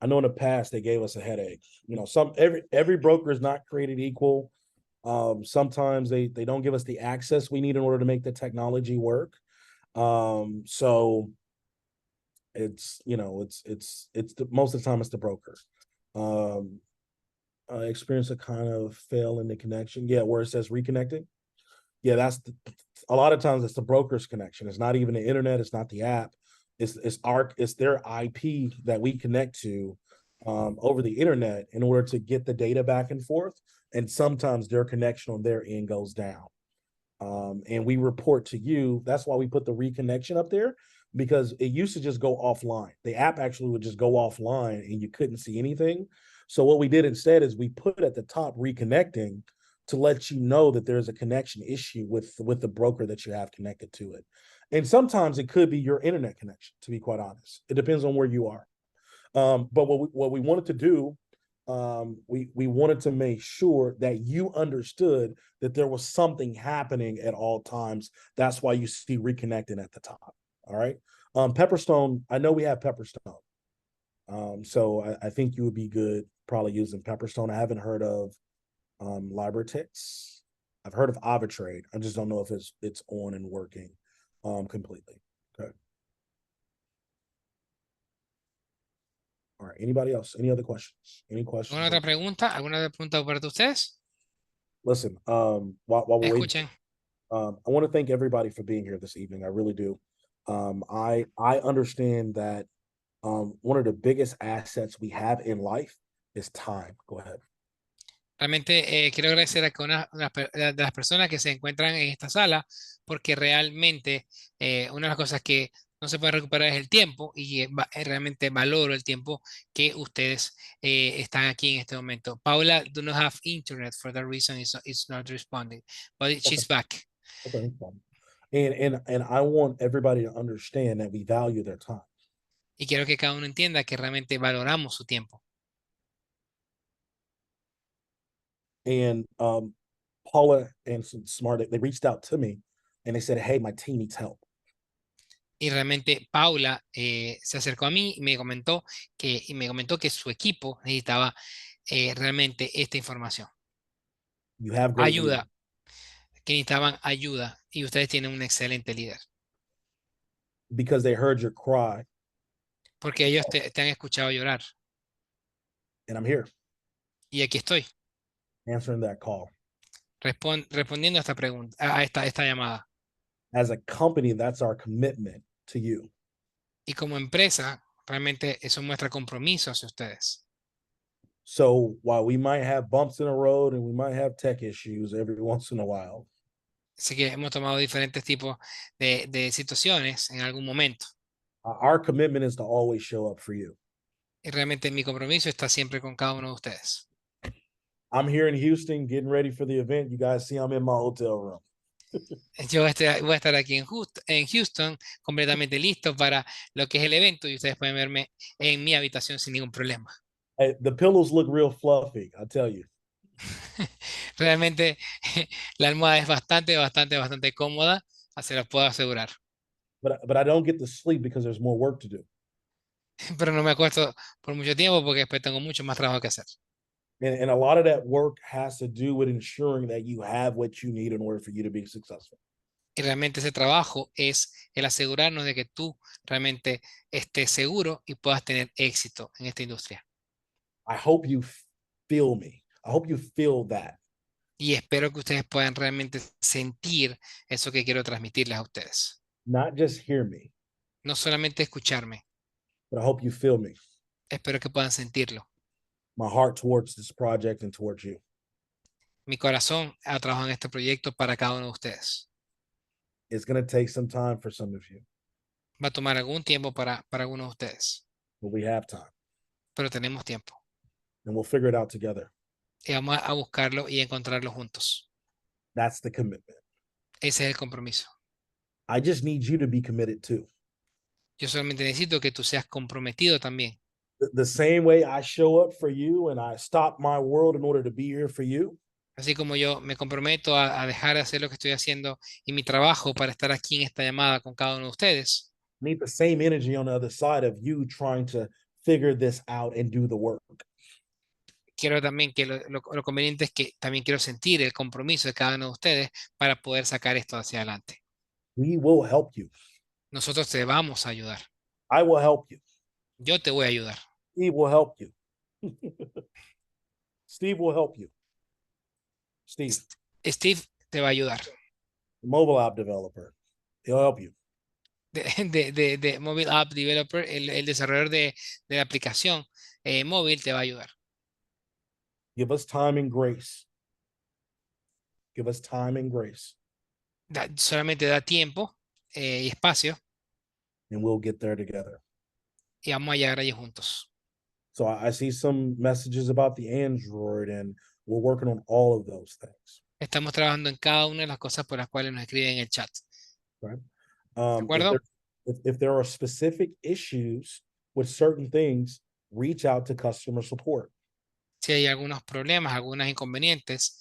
I know in the past they gave us a headache. You know, every broker is not created equal. Sometimes they don't give us the access we need in order to make the technology work. So it's, you know, most of the time it's the broker. I experienced a kind of fail in the connection. Yeah, where it says reconnecting. Yeah, a lot of times it's the broker's connection. It's not even the internet. It's not the app. It's their IP that we connect to over the internet in order to get the data back and forth. And sometimes their connection on their end goes down. And we report to you. That's why we put the reconnection up there, because it used to just go offline. The app actually would just go offline and you couldn't see anything. So what we did instead is we put at the top reconnecting to let you know that there's a connection issue with the broker that you have connected to it. And sometimes it could be your internet connection, to be quite honest. It depends on where you are. But what we wanted to do, we wanted to make sure that you understood that there was something happening at all times. That's why you see reconnecting at the top. All right. Pepperstone, I know we have Pepperstone. So I think you would be good probably using Pepperstone. I haven't heard of Libertix. I've heard of Avitrade. I just don't know if it's on and working completely. Okay. All right. Anybody else? Any other questions? Any questions? ¿Alguna otra pregunta? ¿Alguna otra pregunta para ustedes? Listen, while we're waiting, Escuchen. I want to thank everybody for being here this evening. I really do. I understand that one of the biggest assets we have in life is time. Go ahead. Realmente quiero agradecer a una de las personas que se encuentran en esta sala, porque realmente una de las cosas que no se puede recuperar es el tiempo, y realmente valoro el tiempo que ustedes están aquí en este momento. Paula do not have internet, for that reason it's not responding, but she's back. Okay. And I want everybody to understand that we value their time. Y quiero que cada uno entienda que realmente valoramos su tiempo. And Paula and some smart, they reached out to me and they said, hey, my team needs help. Y realmente Paula se acercó a mí y me comentó que su equipo necesitaba realmente esta información. You have great leaders. Ayuda, que necesitaban ayuda. Y ustedes tienen un excelente líder. Because they heard your cry, Porque ellos te han escuchado llorar. and I'm here Y aquí estoy, answering that call. respondiendo a esta pregunta, a esta llamada. As a company, that's our commitment to you. Y como empresa, realmente eso muestra compromiso hacia ustedes. So while we might have bumps in the road and we might have tech issues every once in a while, Así que hemos tomado diferentes tipos de situaciones en algún momento. our commitment is to always show up for you. Y realmente mi compromiso está siempre con cada uno de ustedes. I'm here in Houston getting ready for the event. You guys see I'm in my hotel room. Yo voy a estar aquí en Houston completamente listo para lo que es el evento y ustedes pueden verme en mi habitación sin ningún problema. Hey, the pillows look real fluffy, I tell you. Realmente la almohada es bastante cómoda, se lo puedo asegurar. But I don't get to sleep because there's more work to do. Pero no me acuesto por mucho tiempo porque después tengo mucho más trabajo que hacer. And a lot of that work has to do with ensuring that you have what you need in order for you to be successful. Y realmente ese trabajo es el asegurarnos de que tú realmente estés seguro y puedas tener éxito en esta industria. I hope you feel me. I hope you feel that. Y espero que ustedes puedan realmente sentir eso que quiero transmitirles a ustedes. Not just hear me, No solamente escucharme, but I hope you feel me. espero que puedan sentirlo. My heart towards this project and towards you. Mi corazón ha trabajado en este proyecto para cada uno de ustedes. It's going to take some time for some of you, Va a tomar algún tiempo para algunos de ustedes, but we have time pero tenemos tiempo. and we'll figure it out together. Y vamos a buscarlo y encontrarlo juntos. That's the commitment. Ese es el compromiso. I just need you to be committed too. Yo solamente necesito que tú seas comprometido también. The same way I show up for you and I stop my world in order to be here for you, Así como yo me comprometo a dejar de hacer lo que estoy haciendo y mi trabajo para estar aquí en esta llamada con cada uno de ustedes. need the same energy on the other side of you trying to figure this out and do the work. Quiero también que lo conveniente es que también quiero sentir el compromiso de cada uno de ustedes para poder sacar esto hacia adelante. We will help you. Nosotros te vamos a ayudar. I will help you. Yo te voy a ayudar. Steve will help you. Steve will help you. Steve, Steve te va a ayudar. the mobile app developer, he'll help you. De Mobile App Developer, el desarrollador de la aplicación móvil te va a ayudar. Give us time and grace. Give us time and grace, Solamente da tiempo y espacio and we'll get there together. y vamos a llegar allí juntos. So I see some messages about the Android, and we're working on all of those things. Estamos trabajando en cada una de las cosas por las cuales nos escriben en el chat. Right? ¿De acuerdo? If there are specific issues with certain things, reach out to customer support. Si hay algunos problemas, algunos inconvenientes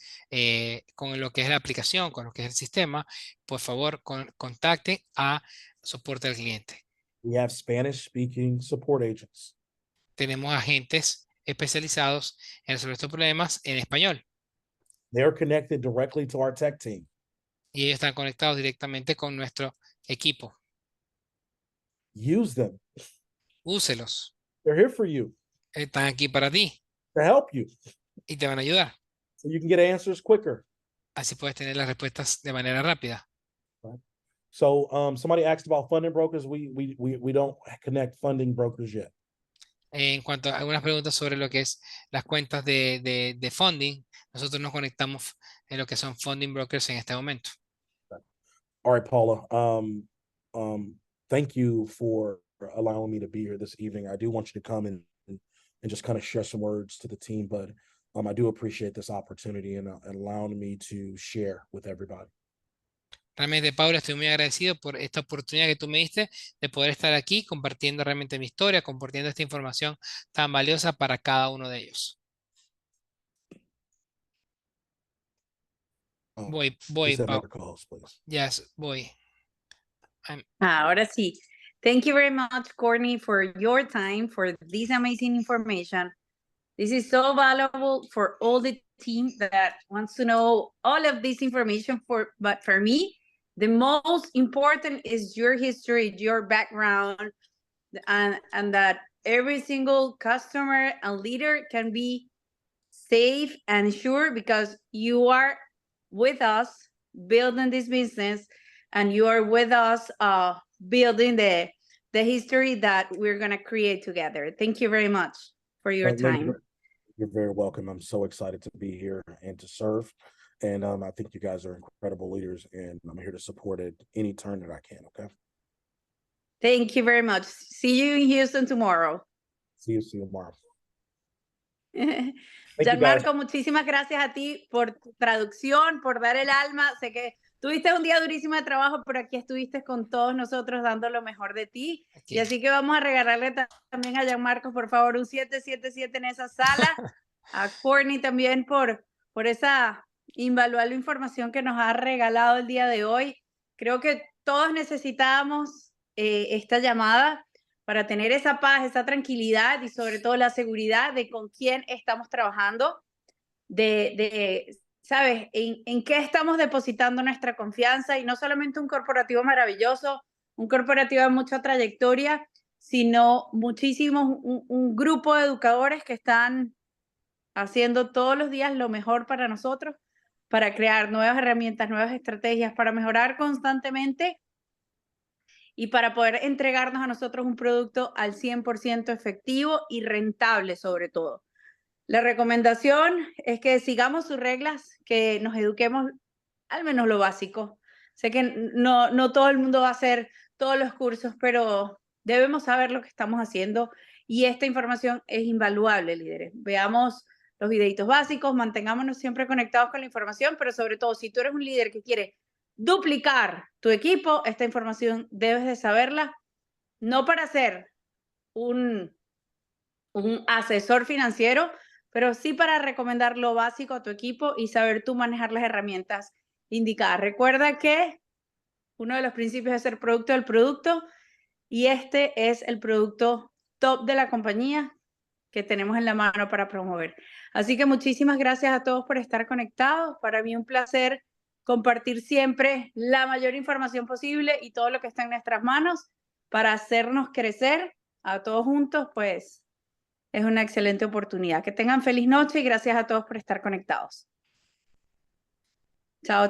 con lo que es la aplicación, con lo que es el sistema, por favor contacten a soporte al cliente. We have Spanish speaking support agents. Tenemos agentes especializados en resolver estos problemas en español They're connected directly to our tech team. y ellos están conectados directamente con nuestro equipo. Use them. Úselos. They're here for you, Están aquí para ti to help you, y te van a ayudar. so you can get answers quicker. Así puedes tener las respuestas de manera rápida. So somebody asked about funding brokers. We don't connect funding brokers yet. En cuanto a algunas preguntas sobre lo que es las cuentas de funding, nosotros nos conectamos en lo que son funding brokers en este momento. All right, Paula. Thank you for allowing me to be here this evening. I do want you to come and just kind of share some words to the team, but I do appreciate this opportunity and allowing me to share with everybody. Realmente, Paula, estoy muy agradecido por esta oportunidad que tú me diste de poder estar aquí compartiendo realmente mi historia, compartiendo esta información tan valiosa para cada uno de ellos. Voy, Please have Paula. more calls, please. Yes, voy. Ahora sí. Thank you very much, Courtney, for your time, for this amazing information. This is so valuable for all the team that wants to know all of this information. But for me, the most important is your history, your background, and that every single customer and leader can be safe and sure because you are with us building this business and you are with us building the history that we're going to create together. Thank you very much for your time. You're very welcome. I'm so excited to be here and to serve. And I think you guys are incredible leaders, and I'm here to support it any turn that I can, okay? Thank you very much. See you in Houston tomorrow. See you tomorrow. Gianmarco, muchísimas gracias a ti por tu traducción, por dar el alma. Sé que tuviste un día durísimo de trabajo, pero aquí estuviste con todos nosotros dando lo mejor de ti. Sí. Y así que vamos a regalarle también a Gianmarco, por favor, un 777 en esa sala. A Courtney también por esa invaluable información que nos ha regalado el día de hoy. Creo que todos necesitábamos esta llamada para tener esa paz, esa tranquilidad y sobre todo la seguridad de con quién estamos trabajando, ¿sabes? En qué estamos depositando nuestra confianza, y no solamente un corporativo maravilloso, un corporativo de mucha trayectoria, sino muchísimos, un grupo de educadores que están haciendo todos los días lo mejor para nosotros, para crear nuevas herramientas, nuevas estrategias, para mejorar constantemente y para poder entregarnos a nosotros un producto al 100% efectivo y rentable sobre todo. La recomendación es que sigamos sus reglas, que nos eduquemos al menos lo básico. Sé que no todo el mundo va a hacer todos los cursos, pero debemos saber lo que estamos haciendo y esta información es invaluable, líderes. Veamos los videitos básicos, mantengámonos siempre conectados con la información, pero sobre todo, si tú eres un líder que quiere duplicar tu equipo, esta información debes de saberla, no para ser un asesor financiero, pero sí para recomendar lo básico a tu equipo y saber tú manejar las herramientas indicadas. Recuerda que uno de los principios es ser producto del producto, y este es el producto top de la compañía que tenemos en la mano para promover. Así que muchísimas gracias a todos por estar conectados. Para mí un placer compartir siempre la mayor información posible y todo lo que está en nuestras manos para hacernos crecer a todos juntos, pues es una excelente oportunidad. Que tengan feliz noche y gracias a todos por estar conectados. Chao.